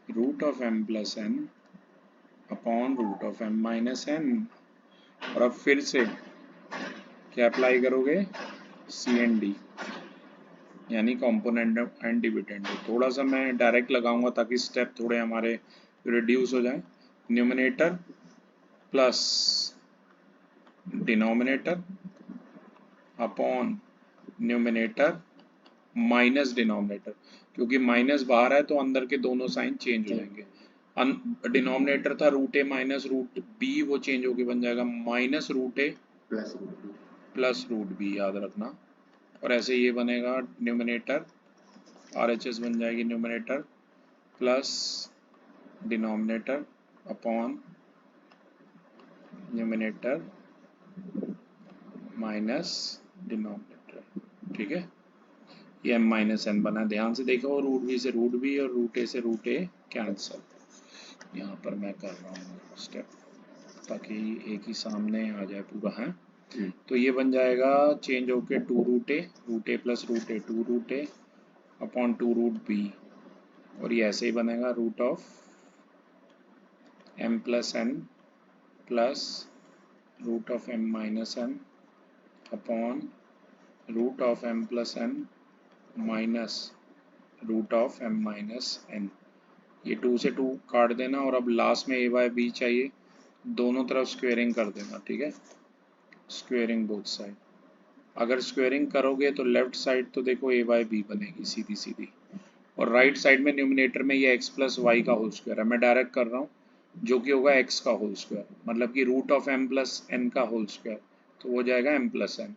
root of m plus n upon root of m minus n। और अब फिर से क्या अप्लाई करोगे, सी एंड डी यानी कंपोनेंट एंड डिविडेंड। थोड़ा सा मैं डायरेक्ट लगाऊंगा ताकि स्टेप थोड़े हमारे रिड्यूस हो जाए। Numerator plus denominator upon numerator minus denominator, क्योंकि माइनस बाहर है तो अंदर के दोनों साइन चेंज हो जाएंगे। डिनोमिनेटर था root a minus root B, वो चेंज होके बन जाएगा minus root a plus root B, याद रखना। और ऐसे ये बनेगा न्यूमरेटर RHS बन जाएगी numerator plus denominator upon numerator minus denominator. ठीक है, ये m माइनस n बना। ध्यान से देखो, रूट बी से रूट बी और रूट ए से रूट ए कैंसल। यहाँ पर मैं कर रहा हूँ स्टेप ताकि एक ही सामने आ जाए पूरा है। तो ये बन जाएगा चेंज होके two root a plus root a two root a upon two root b, और ये ऐसे ही बनेगा root of m plus n plus root of m minus n upon root of m plus n minus root of m minus n। ये 2 से 2 काट देना, और अब लास्ट में a बाय b चाहिए, दोनों तरफ स्क्वेयरिंग कर देना। ठीक है, स्क्वेयरिंग बोथ साइड। अगर स्क्वेयरिंग करोगे तो लेफ्ट साइड तो देखो a बाय b बनेगी सीधी सीधी, और राइट साइड में न्यूमिनेटर में ये x प्लस वाई का होल स्क्वायर है, मैं डायरेक्ट कर रहा हूँ, जो कि होगा x का होल स्क्वायर, मतलब कि root of m plus n का होल स्क्वायर, तो हो जाएगा m plus n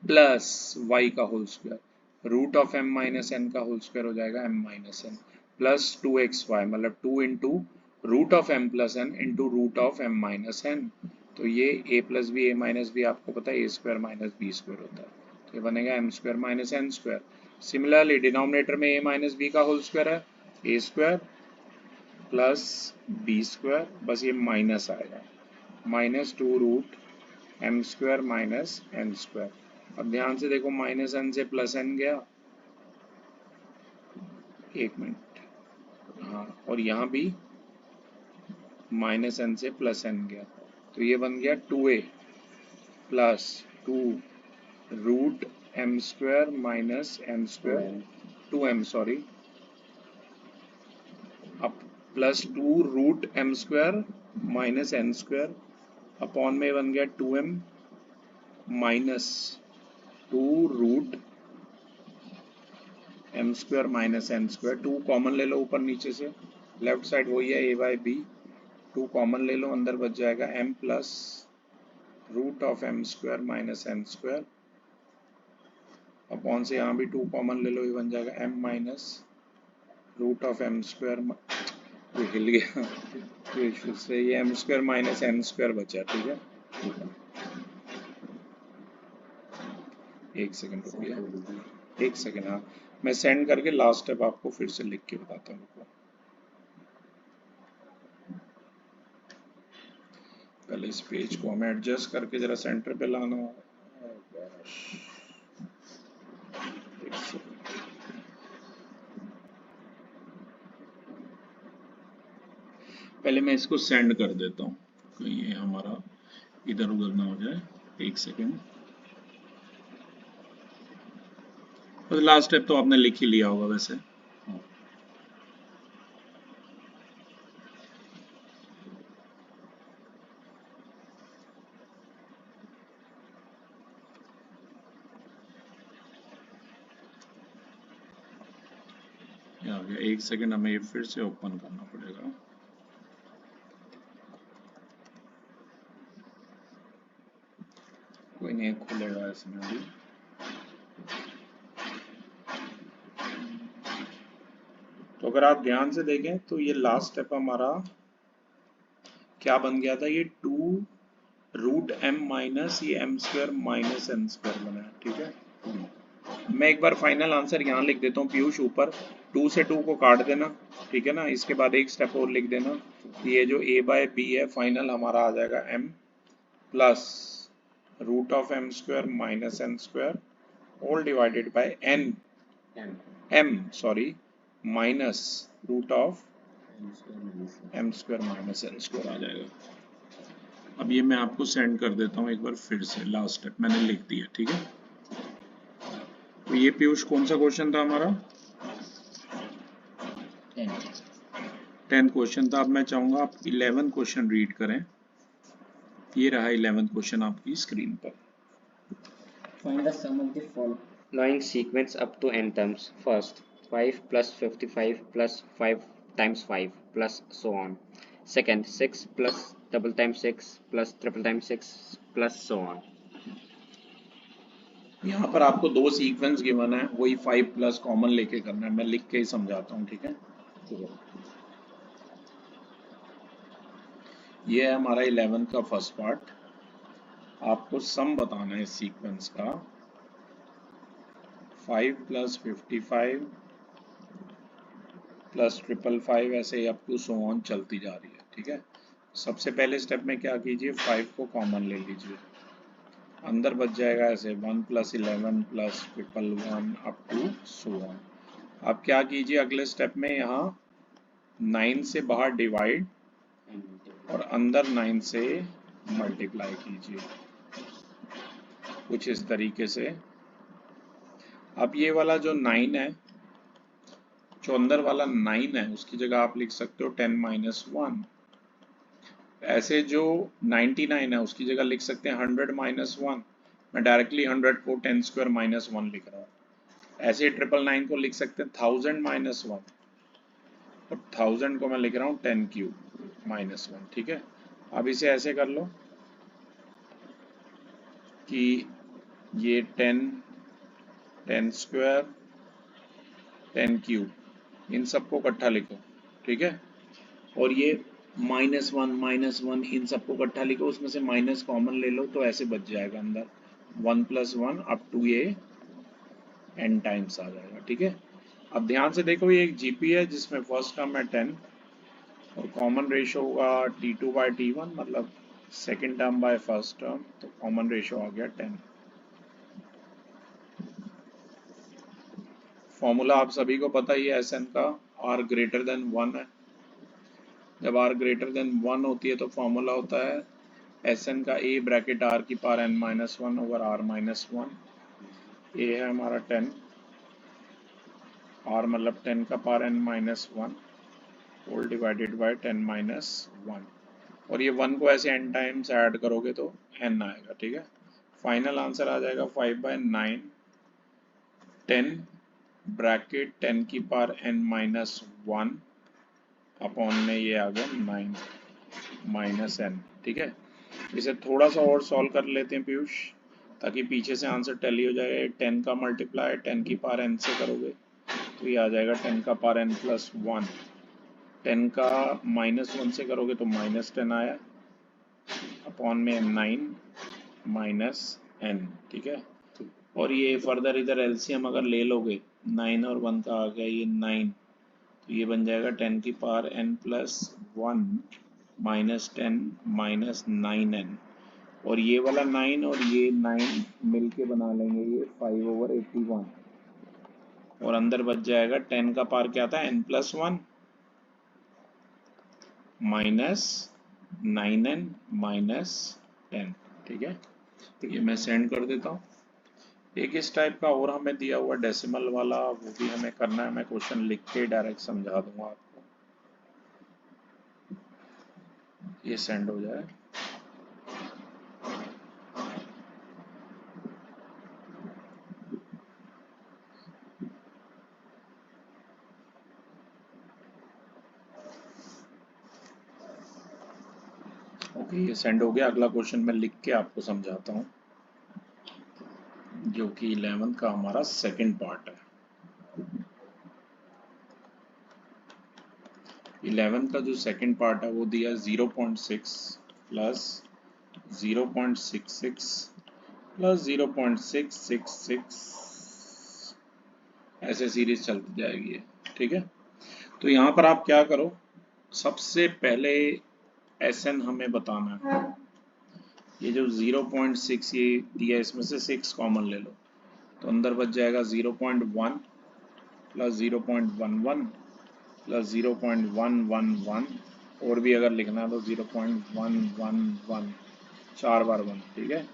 plus y का whole square, root of m minus n का होल स्क्वायर हो जाएगा m minus n plus 2xy, मतलब 2 into root of m plus n into root of m minus n। तो ये a plus b, a minus b आपको पता है a square minus b square होता है, तो ये बनेगा m square minus n square. Similarly denominator में a माइनस बी का होल स्क्वायर है, a square plus b square, बस ये माइनस आएगा, minus two root m square minus n square. अब ध्यान से देखो, माइनस n से प्लस n गया, एक मिनट, हाँ, और यहाँ भी माइनस n से प्लस n गया, तो ये बन गया 2a plus 2 root m square minus n square, 2m sorry, अब plus 2 root m square minus n square upon में बन गया 2m minus 2 root m square minus n square. 2 common ले लो ऊपर नीचे से, लेफ्ट साइड वही है a बाय b, 2 कॉमन ले लो, अंदर बच जाएगा m plus root of m square minus n square upon से यहाँ भी 2 कॉमन ले लो, ये बन जाएगा m minus root of m square, ये हिल गया तो फिर से ये m square minus n square बचा। ठीक है, एक सेकंड रुकिए, एक सेकंड, हाँ मैं सेंड करके लास्ट स्टेप आपको फिर से लिख के बताता हूँ। पहले इस पेज को हमें एडजस्ट करके जरा सेंटर पे लाना होगा। पहले मैं इसको सेंड कर देता हूँ, कहीं ये हमारा इधर उधर ना हो जाए, एक सेकंड। बस लास्ट स्टेप तो आपने लिख ही लिया होगा वैसे। ये आ गया, एक सेकंड, हमें ये फिर से ओपन करना पड़ेगा। कोई नहीं खुलेगा इसमें भी। तो अगर आप ध्यान से देखें तो ये लास्ट स्टेप हमारा क्या बन गया था, ये 2 रूट m माइनस ये m square minus n square बना है। ठीक है, मैं एक बार फाइनल आंसर यहाँ लिख देता हूँ पीयूष, ऊपर 2 से 2 को काट देना। ठीक है ना, इसके बाद एक स्टेप और लिख देना, ये जो a बाय b है फाइनल हमारा आ जाएगा m plus root of m square minus n square all divided by n m sorry minus root of m square minus n square आ जाएगा। अब ये मैं आपको सेंड कर देता हूँ एक बार फिर से, लास्ट स्टेप मैंने लिख दिया, ठीक है। तो ये पीयूष कौन सा क्वेश्चन था हमारा? 10 क्वेश्चन था। अब मैं चाहूंगा आप 11 क्वेश्चन रीड करें। ये रहा 11 क्वेश्चन आपकी स्क्रीन पर। Find the sum of the following sequence up to n terms. First, 5 plus 55 plus 5 times 5 plus so on. Second, 6 plus double times 6 plus triple times 6 plus so on. यहाँ पर आपको दो sequence given है, वही 5 plus common लेके करना है। मैं लिख के ही समझाता हूँ, ठीक है। ये है हमारा 11 का फर्स्ट पार्ट। आपको सम बताना है इस सीक्वेंस का। 5 प्लस 55 प्लस 555 ऐसे ही अप टू सो ऑन चलती जा रही है, ठीक है। सबसे पहले स्टेप में क्या कीजिए, 5 को कॉमन ले लीजिए, अंदर बच जाएगा ऐसे 1 plus 11 plus 111 up to so on. अब क्या कीजिए अगले स्टेप में, यहाँ 9 से बाहर डिवाइड और अंदर 9 से मल्टीप्लाई कीजिए, कुछ इस तरीके से। अब ये वाला जो 9 है, जो अंदर वाला 9 है, उसकी जगह आप लिख सकते हो 10 माइनस 1। ऐसे जो 99 है उसकी जगह लिख सकते हैं 100 माइनस 1। मैं डायरेक्टली 100 को 10 स्क्वायर माइनस 1 लिख रहा हूँ। ऐसे 999 को लिख सकते हैं 1000 माइनस 1, और 1000 को मैं लिख रहा हूँ 10 क्यूब माइनस 1, ठीक है। अब इसे ऐसे कर लो कि ये 10 स्क्वायर 10 क्यूब, इन सबको इकट्ठा लिखो, ठीक है। और ये -1 इन सबको इकट्ठा लिखो, उसमें से माइनस कॉमन ले लो, तो ऐसे बच जाएगा अंदर 1 प्लस 1 अप टू ये n टाइम्स आ जाएगा, ठीक है। अब ध्यान से देखो, ये एक जीपी है जिसमें फर्स्ट टर्म है 10 और कॉमन रेशो होगा t2 बाय t1, मतलब second term by first term, तो कॉमन रेशो आ गया 10। फॉर्मूला आप सभी को पता ही है Sn का, r ग्रेटर देन 1 है। जब r ग्रेटर देन 1 होती है तो फॉर्मूला होता है Sn का a ब्रैकेट r की power n minus 1 over r minus 1। a है हमारा 10, r मतलब 10 का power n minus 1 whole divided by 10 minus 1, और ये 1 को ऐसे n टाइम्स ऐड करोगे तो n आएगा, ठीक है। फाइनल आंसर आ जाएगा 5/9, 10 ब्रैकेट 10 की पावर n माइनस 1 अपॉन में ये आ गया 9 माइनस n, ठीक है। इसे थोड़ा सा और सॉल्व कर लेते हैं पीयूष, ताकि पीछे से आंसर टैली हो जाए। 10 का मल्टीप्लाई 10 की पावर n से करोगे तो ये आ जाएगा 10 का पावर n प्लस 1। 10 का -1 से करोगे तो -10 आया, अपॉन में 9 माइनस n, ठीक है। और ये फर्दर इधर एलसीएम अगर ले लोगे, 9 और 1 का आ गया ये 9, तो ये बन जाएगा 10 की power n plus 1 minus 10 minus 9n, और ये वाला 9 और ये 9 मिलके बना लेंगे ये 5/81, और अंदर बच जाएगा 10 का पावर क्या था, n plus 1 minus 9n minus 10, ठीक है। तो ये मैं सेंड कर देता हूँ। एक इस टाइप का और हमें दिया हुआ डेसिमल वाला, वो भी हमें करना है। मैं क्वेश्चन लिख के डायरेक्ट समझा दूंगा आपको, ये सेंड हो जाए। ओके, ये सेंड हो गया। अगला क्वेश्चन मैं लिख के आपको समझाता हूँ, जो कि 11 का हमारा सेकंड पार्ट है। 11 का जो सेकंड पार्ट है वो दिया 0.6 प्लस 0.66 प्लस 0.666, ऐसे सीरीज चलती जाएगी, ठीक है। तो यहाँ पर आप क्या करो, सबसे पहले Sn हमें बताना है। ये जो 0.6 ये दिया, इसमें से 6 कॉमन ले लो, तो अंदर बच जाएगा 0.1 प्लस 0.11 प्लस 0.111 और भी अगर लिखना तो 0.111 4 बार 1, ठीक है,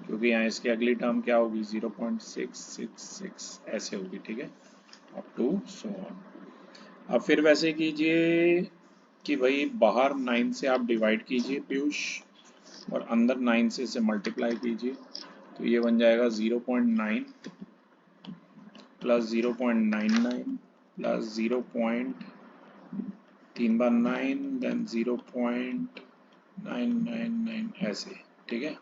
क्योंकि यहाँ इसकी अगली टर्म क्या होगी 0.666 ऐसे होगी, ठीक है, अप टू सो ऑन। अब फिर वैसे कीजिए कि भाई बाहर 9 से आप डिवाइड कीजिए पीयूष और अंदर 9 से इसे मल्टीप्लाई कीजिए, तो ये बन जाएगा 0.9 प्लस 0.99 प्लस 3 बार 9 देन 0.999 ऐसे, ठीक है।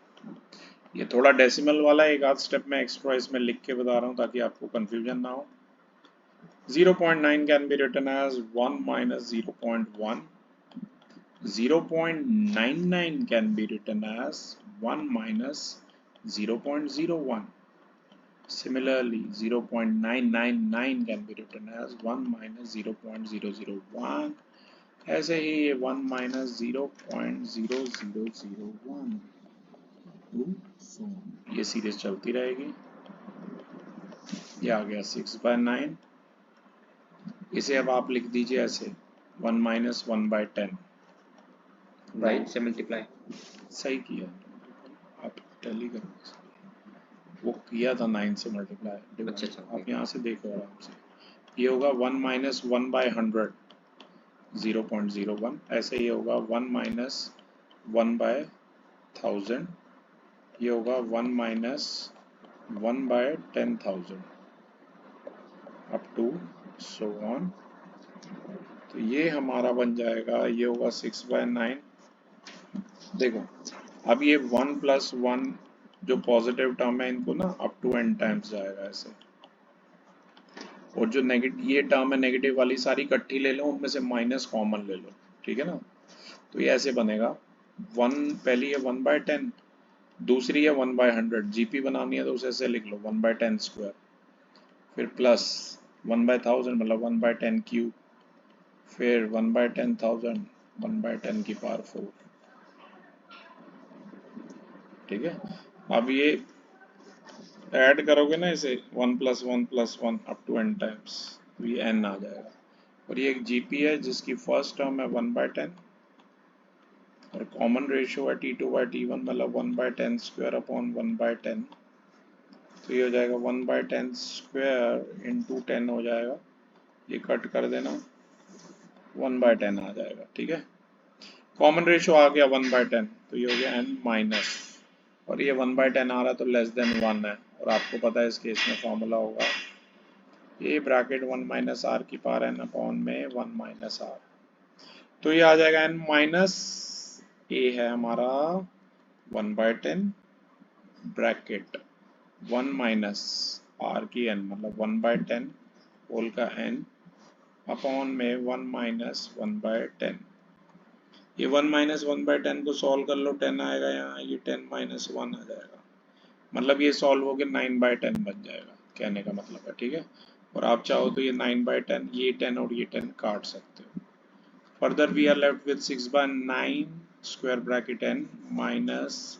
ये थोड़ा डेसिमल वाला एक आध स्टेप में एक्स्ट्रा इसमें लिख के बता रहा हूँ ताकि आपको कंफ्यूजन ना हो। 0.9 can be written as 1 minus 0.1. 0.99 can be written as 1 minus 0.01. Similarly, 0.999 can be written as 1 minus 0.001. ऐसे ही ये 1 minus 0.0001 ये सीरीज चलती रहेगी। ये आ गया 6/9। इसे अब आप लिख दीजिए ऐसे 1 minus 1/10, राइट से मल्टीप्लाई। सही किया, आप टैली करो, वो किया था 9 से मल्टीप्लाई। अच्छा, आप यहाँ से देखो आराम से, ये होगा 1 minus 1/100 0.01, ऐसे ही होगा 1 minus 1/1000, ये होगा 1 minus 1/10,000 up to so on. तो ये हमारा बन जाएगा, ये होगा 6/9। देखो अब ये 1 + 1 जो पॉजिटिव टर्म है इनको ना अप टू n टाइम्स जाएगा ऐसे, और जो नेगेटिव ये टर्म है नेगेटिव वाली सारी इकट्ठी ले लो, उनमें से माइनस कॉमन ले लो, ठीक है ना। तो ये ऐसे बनेगा 1, पहली है 1/10, दूसरी है 1/100, जीपी बनानी है तो उसे ऐसे लिख लो 1/10², फिर प्लस 1/1000 मतलब 1/10³, फिर 1/10,000 1/10 की पावर 4, ठीक है। अब ये ऐड करोगे ना इसे 1 + 1 + 1 अप टू n टाइम्स, तो ये n आ जाएगा। और ये एक जीपी है जिसकी फर्स्ट टर्म है 1/10 और कॉमन रेशियो है T2/T1 मतलब 1/10² अपॉन 1/10, तो ये हो जाएगा 1/10² इंटू 10 हो जाएगा, ये कट कर देना 1/10 आ जाएगा, ठीक है। कॉमन रेशियो आ गया 1/10, तो ये हो गया n माइनस, और ये 1/10 आ रहा है तो लेस देन 1 है, और आपको पता है इस केस में फॉर्मूला होगा ये ब्रैकेट 1 माइनस r की पावर n अपॉन में 1 माइनस r, तो ये आ जाएगा n माइनस a है हमारा 1/10 ब्रैकेट 1 माइनस r की n मतलब 1/10 होल का n अपॉन में 1 माइनस 1/10। ये 1 माइनस 1/10 को सॉल्व कर लो, 10 आएगा यहाँ, ये 10 माइनस 1 आ जाएगा, मतलब ये सॉल्व हो गया 9/10 बन जाएगा, कहने का मतलब है, ठीक है। और आप चाहो तो ये 9/10 ये 10 और ये 10 काट सकते हो। Further we are left with 6/9 square bracket n minus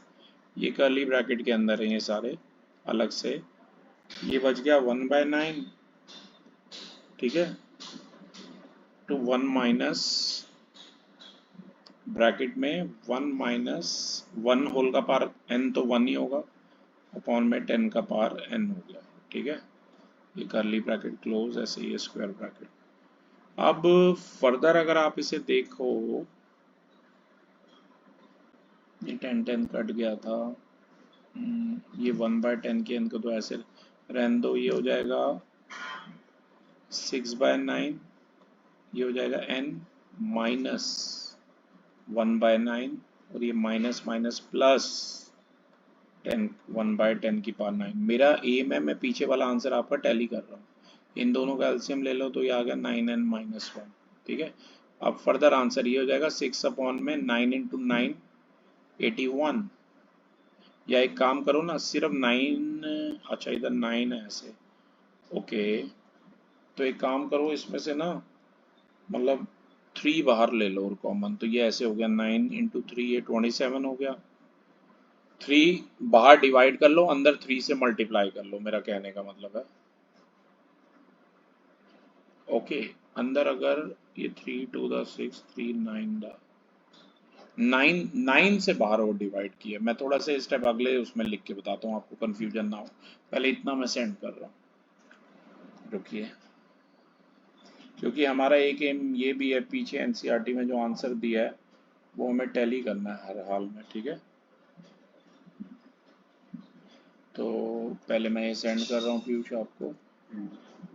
ये कर्ली ब्रैकेट के अंदर है ये सारे अलग से, ये बच गया 1/9, ठीक है, टू 1 माइनस ब्रैकेट में 1 माइनस 1 होल का पावर n तो 1 ही होगा अपॉन में 10 का पावर n हो गया, ठीक है। ये कर्ली ब्रैकेट क्लोज, ऐसे ये स्क्वायर ब्रैकेट। अब फर्दर अगर आप इसे देखो, ये 10 कट गया था, ये 1/10 के n को तो ऐसे रहने दो, ये हो जाएगा 6/9, ये हो जाएगा n माइनस 1/9 और ये माइनस माइनस प्लस 10 1/10 की पावर 9। मेरा एम है, मैं पीछे वाला आंसर आपका टैली कर रहा हूँ, इन दोनों का एलसीएम ले लो तो ये आ गया 9n माइनस 1, ठीक है। अब फर्दर आंसर ये हो जाएगा 6 अपॉन में 9 इंटू 9 81, या एक काम करो ना सिर्फ 9, अच्छा इधर 9 है ऐसे, ओके, तो एक काम करो इसमें से ना मतलब 3 बाहर ले लो और कॉमन, तो ये ऐसे हो गया 9 इंटू 3 ये 27 हो गया, 3 बाहर डिवाइड कर लो, अंदर 3 से मल्टीप्लाई कर लो, मेरा कहने का मतलब है, ओके, अंदर अगर ये 3 2 द 6 3 9 द 9 से बाहर और डिवाइड किया। मैं थोड़ा सा स्टेप अगले उसमें लिख के बताता हूँ आपको कंफ्यूजन ना हो, पहले इतना मैं सेंड कर रहा हूँ, रुकिए। क्योंकि हमारा एक एम ये भी है, पीछे एनसीईआरटी में जो आंसर दिया है वो हमें टैली करना है हर हाल में, ठीक है। तो पहले मैं ये सेंड कर रहा हूँ पीयूष आपको,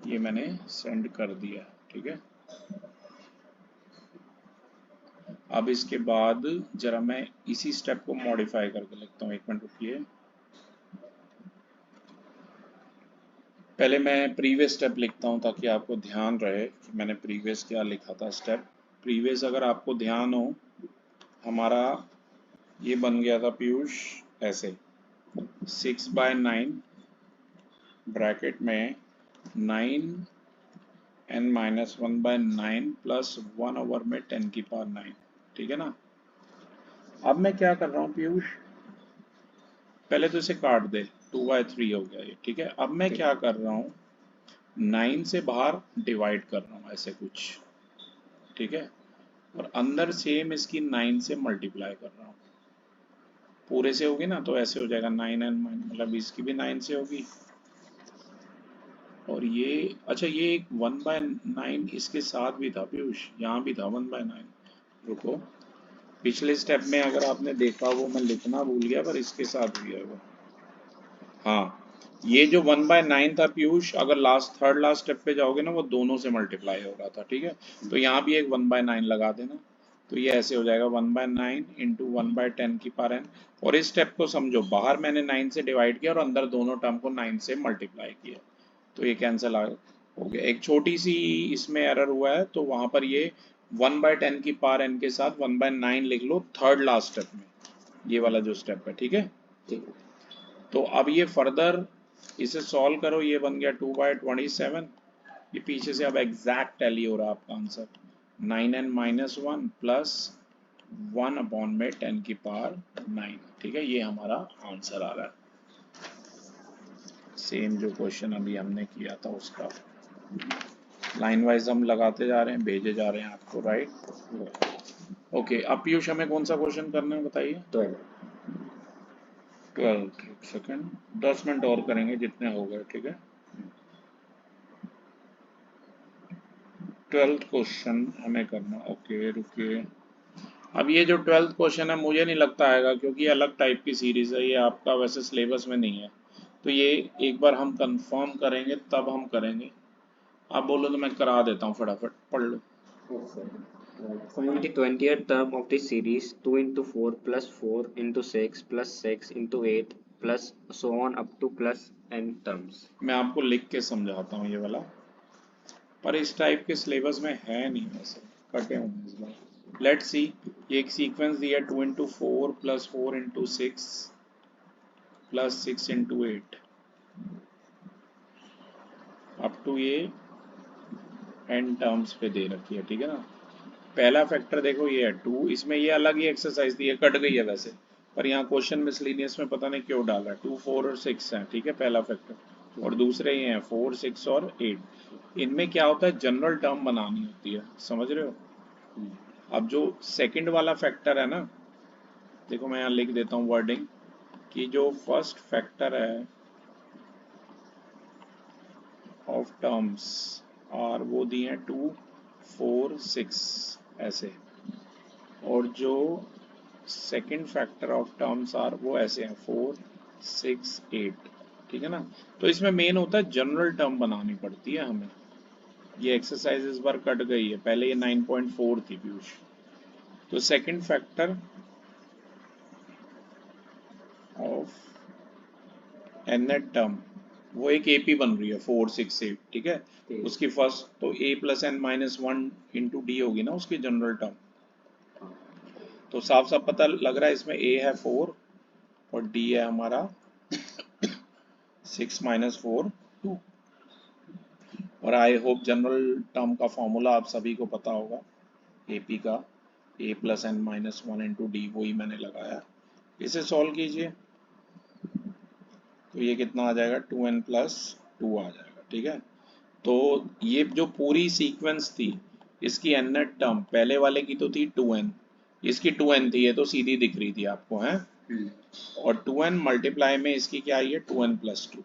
ये मैंने सेंड कर दिया, ठीक है। अब इसके बाद जरा मैं इसी स्टेप को मॉडिफाई करके लिखता हूँ, एक मिनट रुकिए। पहले मैं प्रीवियस स्टेप लिखता हूँ ताकि आपको ध्यान रहे कि मैंने प्रीवियस क्या लिखा था स्टेप। प्रीवियस अगर आपको ध्यान हो, हमारा ये बन गया था पीयूष ऐसे 6/9 ब्रैकेट में 9n-1/9 प्लस 1/में 10⁹, ठीक है ना। अब मैं क्या कर रहा हूँ पीयूष, पहले तो इसे काट दे, 2/3 हो गया ये, ठीक है। अब मैं क्या कर रहा हूँ, 9 से बाहर डिवाइड कर रहा हूँ ऐसे कुछ, ठीक है, और अंदर सेम इसकी 9 से मल्टीप्लाई कर रहा हूँ। पूरे से होगी ना तो ऐसे हो जाएगा 9n मतलब इसकी भी 9 से होगी, और ये अच्छा ये एक 1/9 इसके साथ भी था पीयूष, यहाँ भी था 1/9। रुको, पिछले स्टेप में अगर आपने देखा वो मैं लिखना भूल गया, पर इसके साथ भी है वो। हाँ, ये जो 1/9 था पीयूष, अगर थर्ड लास्ट स्टेप पे जाओगे ना वो दोनों से मल्टीप्लाई हो रहा था, ठीक है। तो यहाँ भी एक 1/9 लगा देना, तो ये ऐसे हो जाएगा 1/9 इंटू 1/10⁻n। और इस स्टेप को समझो, बाहर मैंने 9 से डिवाइड किया और अंदर दोनों टर्म को 9 से मल्टीप्लाई किया, तो ये कैंसिल हो गया। एक छोटी सी इसमें एरर हुआ है, तो वहां पर ये 1/10⁻n के साथ 1/9 लिख लो थर्ड लास्ट स्टेप में, ये वाला जो स्टेप है, ठीक है। तो अब ये फर्दर इसे सॉल्व करो, ये बन गया 2/27। ये पीछे से अब एग्जैक्ट टैली हो रहा है आपका आंसर, 9n-1 प्लस 1/में 10⁹, ठीक है। ये हमारा आंसर आ रहा है, सेम जो क्वेश्चन अभी हमने किया था उसका। लाइन वाइज हम लगाते जा रहे हैं, भेजे जा रहे हैं आपको, राइट। ओके, अब पीयूष हमें कौन सा क्वेश्चन करना है बताइए। 12 सेकेंड, 10 मिनट और करेंगे जितने हो गए, ठीक है। 12th क्वेश्चन हमें करना, ओके रुकिए। अब ये जो 12th क्वेश्चन है मुझे नहीं लगता आएगा, क्योंकि ये अलग टाइप की सीरीज है, ये आपका वैसे सिलेबस में नहीं है, तो ये एक बार हम कंफर्म करेंगे तब हम करेंगे। आप बोलो तो मैं करा देता हूँ, फटाफट पढ़ लो। Find the 20th term of the series 2 into 4 plus 4 into 6 plus 6 into 8 plus so on up to plus n terms. मैं आपको लिख के समझाता हूँ ये वाला, पर इस टाइप के सिलेबस में है नहीं, वैसे कटे होंगे इस बार। लेट्स सी, ये एक सीक्वेंस दिया 2 into 4 plus 4 into 6 plus 6 into 8 up to ये n टर्म्स पे दे रखी है, ठीक है ना। पहला फैक्टर देखो ये है 2, इसमें ये अलग ही एक्सरसाइज दी है, कट गई है वैसे, पर यहाँ क्वेश्चन मिसलिनियस में पता नहीं क्यों डाला है। 2 4 और 6 है, ठीक है, पहला फैक्टर, और दूसरे ये हैं 4 6 और 8। इनमें क्या होता है, जनरल टर्म बनानी होती है, समझ रहे हो। अब जो सेकंड वाला फैक्टर है ना, देखो मैं यहाँ लिख देता हूँ वर्डिंग, कि जो फर्स्ट फैक्टर है ऑफ टर्म्स और वो दिए हैं 2 4 6 ऐसे, और जो second factor of terms are वो ऐसे हैं 4 6 8, ठीक है ना। तो इसमें मेन होता है जनरल टर्म बनानी पड़ती है हमें। ये एक्सरसाइज इस बार कट गई है, पहले ये 9.4 थी पीयूष। तो second factor of nth term वो एक एपी बन रही है 4 6 8, ठीक है। उसकी फर्स्ट तो a plus n minus 1 into D होगी ना उसकी जनरल टर्म। तो साफ साफ पता लग रहा है इसमें a है 4 और d है हमारा 6 माइनस 4 2। और आई होप जनरल टर्म का फॉर्मूला आप सभी को पता होगा, AP का a plus n minus 1 into D, वही मैंने लगाया। इसे सॉल्व कीजिए तो ये कितना आ जाएगा, 2n प्लस 2 आ जाएगा, ठीक है। तो ये जो पूरी सीक्वेंस थी इसकी n टर्म पहले वाले की तो थी 2n, इसकी 2n थी, ये तो सीधी दिख रही थी आपको है। और 2n मल्टीप्लाई में इसकी क्या आई है 2n प्लस 2।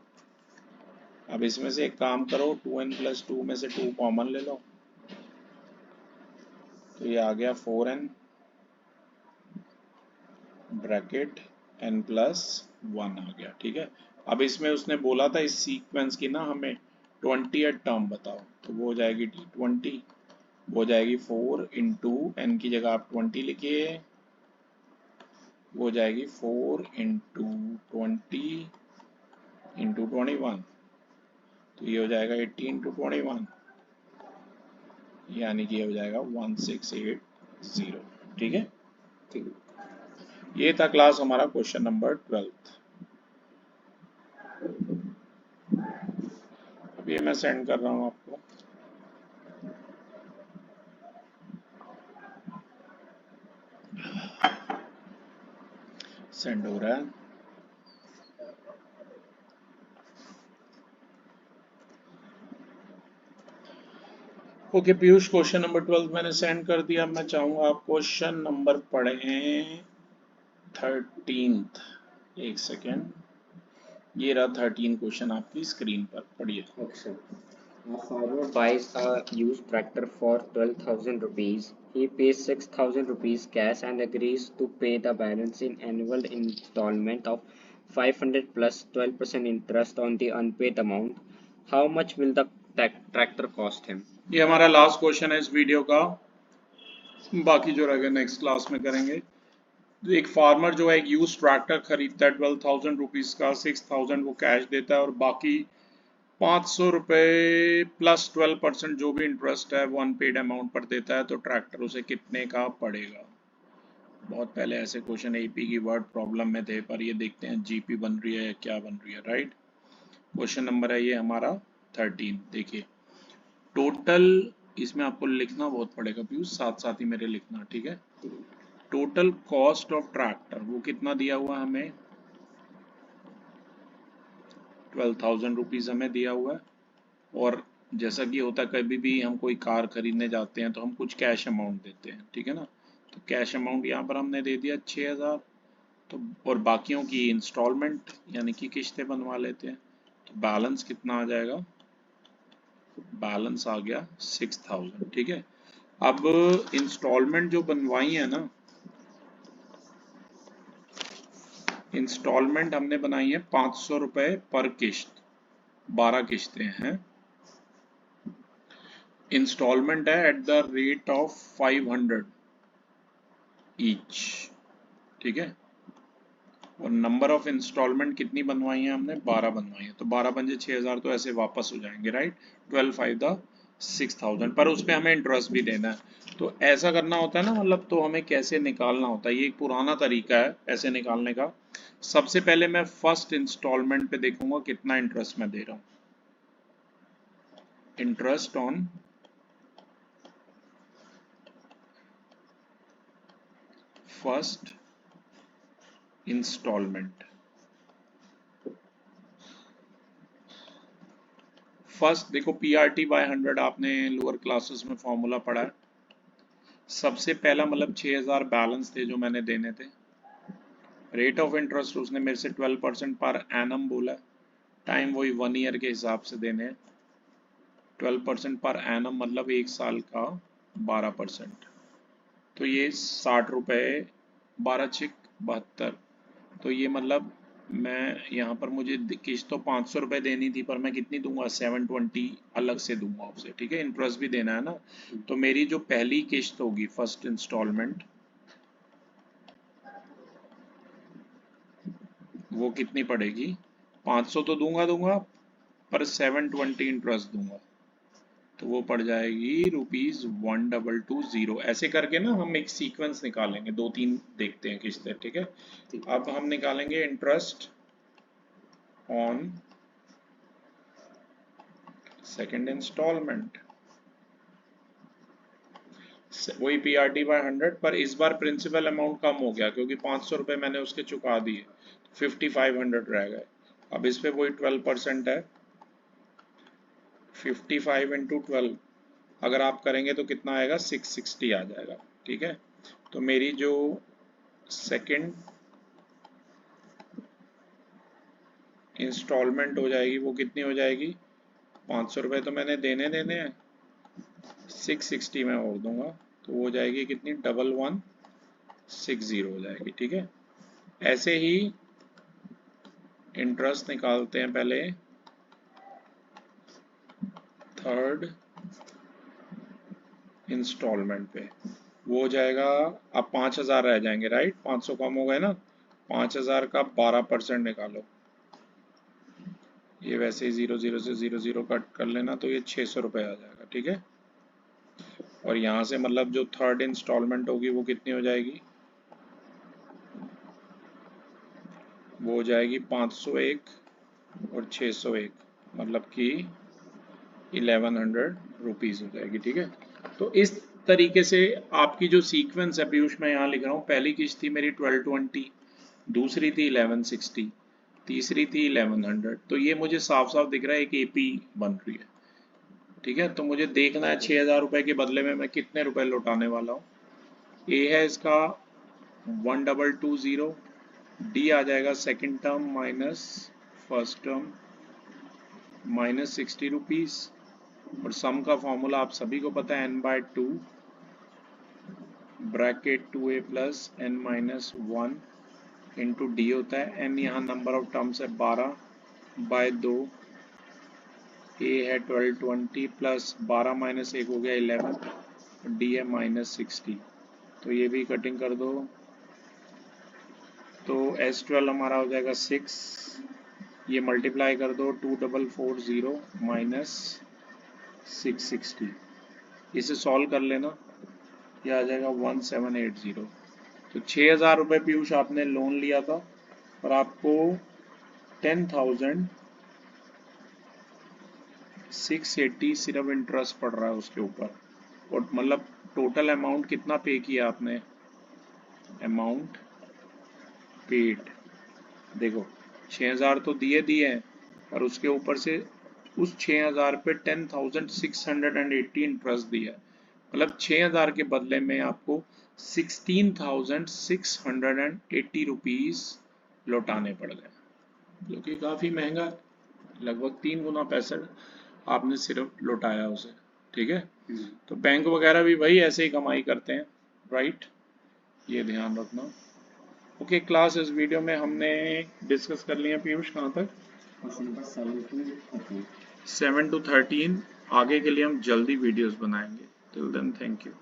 अब इसमें से एक काम करो 2n प्लस 2 में से 2 कॉमन ले लो, तो ये आ गया 4n ब्रैकेट n प्लस 1 आ गया। ठीक है, अब इसमें उसने बोला था इस सीक्वेंस की ना हमें 20th टर्म बताओ, तो वो हो जाएगी t20, वो हो जाएगी 4 इंटू एन की जगह आप 20 लिखिए, वो हो जाएगी 4 इंटू 20 इंटू 21, तो ये हो जाएगा 80 इंटू 21, यानी कि ये हो जाएगा 1680। ठीक है, ये था क्लास हमारा क्वेश्चन नंबर 12। अब ये मैं सेंड कर रहा हूँ आपको। सेंड हो रहा है। ओके पीयूष, क्वेश्चन नंबर 12 मैंने सेंड कर दिया। मैं चाहूंगा आप क्वेश्चन नंबर पढ़ें 13th। एक सेकेंड, ये रहा 13 क्वेश्चन आपकी स्क्रीन पर, पढ़िए। Okay. A farmer buys a used tractor for 12,000 rupees. He pays 6,000 rupees cash and agrees to pay the balance in annual installment of 500 plus 12% interest on the unpaid amount. How much will the tractor cost him? ये हमारा last question है इस video का, बाकी जो रहेगा next class में करेंगे। एक फार्मर जो है एक यूज ट्रैक्टर खरीदता है 12,000 रुपीज का, 6,000 वो कैश देता है और बाकी 500 रुपये प्लस 12% जो भी इंटरेस्ट है वो अनपेड अमाउंट पर देता है, तो ट्रैक्टर उसे कितने का पड़ेगा। बहुत पहले ऐसे क्वेश्चन एपी की वर्ड प्रॉब्लम में थे, पर ये देखते हैं जीपी बन रही है या क्या बन रही है। राइट, क्वेश्चन नंबर है ये हमारा 13। देखिए टोटल, इसमें आपको लिखना बहुत पड़ेगा पीयूष, साथ साथ ही मेरे लिखना, ठीक है। टोटल कॉस्ट ऑफ ट्रैक्टर वो कितना दिया हुआ हमें 12,000 रुपीज हमें दिया हुआ है। और जैसा कि होता है कभी भी हम कोई कार खरीदने जाते हैं तो हम कुछ कैश अमाउंट देते हैं, ठीक है ना। तो कैश अमाउंट यहाँ पर हमने दे दिया 6,000, तो और बाकियों की इंस्टॉलमेंट यानी कि किस्तें बनवा लेते हैं, तो बैलेंस कितना आ जाएगा, बैलेंस आ गया 6,000। ठीक है, अब इंस्टॉलमेंट जो बनवाई है ना, इंस्टॉलमेंट हमने बनाई है 500 रुपए पर किश्त, 12 किश्तें हैं। इंस्टॉलमेंट है at the rate of 500 each, ठीक है। और नंबर ऑफ इंस्टॉलमेंट कितनी बनवाई है हमने, 12 बनवाई है, तो 12 पंजे 6,000 तो ऐसे वापस हो जाएंगे। राइट, 12 5 द 6,000, पर उस पर हमें इंटरेस्ट भी देना है। तो ऐसा करना होता है ना, मतलब तो हमें कैसे निकालना होता है, ये एक पुराना तरीका है ऐसे निकालने का। सबसे पहले मैं फर्स्ट इंस्टॉलमेंट पे देखूंगा कितना इंटरेस्ट मैं दे रहा हूँ, interest on first instalment. First देखो पीआरटी बाय 100 आपने लोअर क्लासेस में फॉर्मूला पढ़ा है। सबसे पहला मतलब 6,000 बैलेंस थे जो मैंने देने थे। रेट ऑफ इंटरेस्ट उसने मेरे से 12% पर एनम बोला, टाइम वही 1 ईयर के हिसाब से देने हैं। 12% पर एनम मतलब एक साल का 12%, तो ये 60 रुपये, 12 छिक 72, तो ये मतलब मैं यहाँ पर मुझे किस्त तो 500 रुपये देनी थी, पर मैं कितनी दूंगा 720 अलग से दूंगा उसे, ठीक है। इंटरेस्ट भी देना है ना, तो मेरी जो पहली किस्त होगी फर्स्ट इंस्टॉलमेंट वो कितनी पड़ेगी, 500 तो दूंगा पर 720 इंटरेस्ट दूंगा, तो वो पड़ जाएगी ₹1220। ऐसे करके ना हम एक सीक्वेंस निकालेंगे, 2-3 देखते हैं किस्तें, ठीक है। अब हम निकालेंगे इंटरेस्ट ऑन सेकेंड इंस्टॉलमेंट, वही पीआरटी बाय 100, पर इस बार प्रिंसिपल अमाउंट कम हो गया क्योंकि 500 रुपये मैंने उसके चुका दिए, 5500 रह गए। अब इस पे वही 12% है, 55 इंटू 12 अगर आप करेंगे तो कितना आएगा, 660 आ जाएगा। ठीक है, तो मेरी जो सेकंड इंस्टॉलमेंट हो जाएगी वो कितनी हो जाएगी, 500 रुपये तो मैंने देने हैं, 660 में और दूंगा तो वो हो जाएगी कितनी, 1160 हो जाएगी। ठीक है, ऐसे ही इंटरेस्ट निकालते हैं पहले थर्ड इंस्टॉलमेंट पे, वो हो जाएगा, अब 5000 रह जाएंगे राइट, 500 कम हो गए ना, 5000 का 12% निकालो, ये वैसे ही 00 से 00 कट कर लेना तो ये 600 रुपये आ जाएगा। ठीक है, और यहाँ से मतलब जो थर्ड इंस्टॉलमेंट होगी वो कितनी हो जाएगी, वो हो जाएगी 501 और 601, मतलब कि 1100 रुपीज़ हो जाएगी। ठीक है, तो इस तरीके से आपकी जो सीक्वेंस है पीयूष, मैं यहाँ लिख रहा हूँ, पहली किस्त थी मेरी 1220, दूसरी थी 1160, तीसरी थी 1100, तो ये मुझे साफ साफ दिख रहा है एक एपी बन रही है। ठीक है, तो मुझे देखना है 6000 रुपये के बदले में मैं कितने रुपए लौटाने वाला हूँ। ए है इसका 1220, डी आ जाएगा second term minus first term minus 60 rupees, और सम का फॉर्मूला आप सभी को पता है, n/2 bracket 2a plus n minus 1 into D होता है, n यहाँ नंबर ऑफ टर्म्स है 12/2, a है 1220 प्लस 12 माइनस 1 हो गया 11, डी है माइनस 60, तो ये भी कटिंग कर दो, तो S12 हमारा हो जाएगा 6, ये मल्टीप्लाई कर दो 2440 माइनस 660, इसे सॉल्व कर लेना, ये आ जाएगा 1780। तो 6000 रुपये पीयूष आपने लोन लिया था और आपको 10,680 सिर्फ इंटरेस्ट पड़ रहा है उसके ऊपर, और मतलब टोटल अमाउंट कितना पे किया आपने, अमाउंट पेड, देखो 6000 तो दिए हैं और उसके ऊपर से उस 6000 पे 10,680 इंटरेस्ट दिया है, मतलब 6000 के बदले में आपको 16,680 रुपीज़ लौटाने पड़ गए, जो कि काफ़ी महंगा है, लगभग 3 गुना पैसा आपने सिर्फ लौटाया उसे। ठीक है, तो बैंक वगैरह भी भाई ऐसे ही कमाई करते हैं राइट, ये ध्यान रखना। ओके क्लास, इस वीडियो में हमने डिस्कस कर लिया पीयूष कहाँ तक, 7 to 13, आगे के लिए हम जल्दी वीडियोस बनाएंगे। Till then thank you.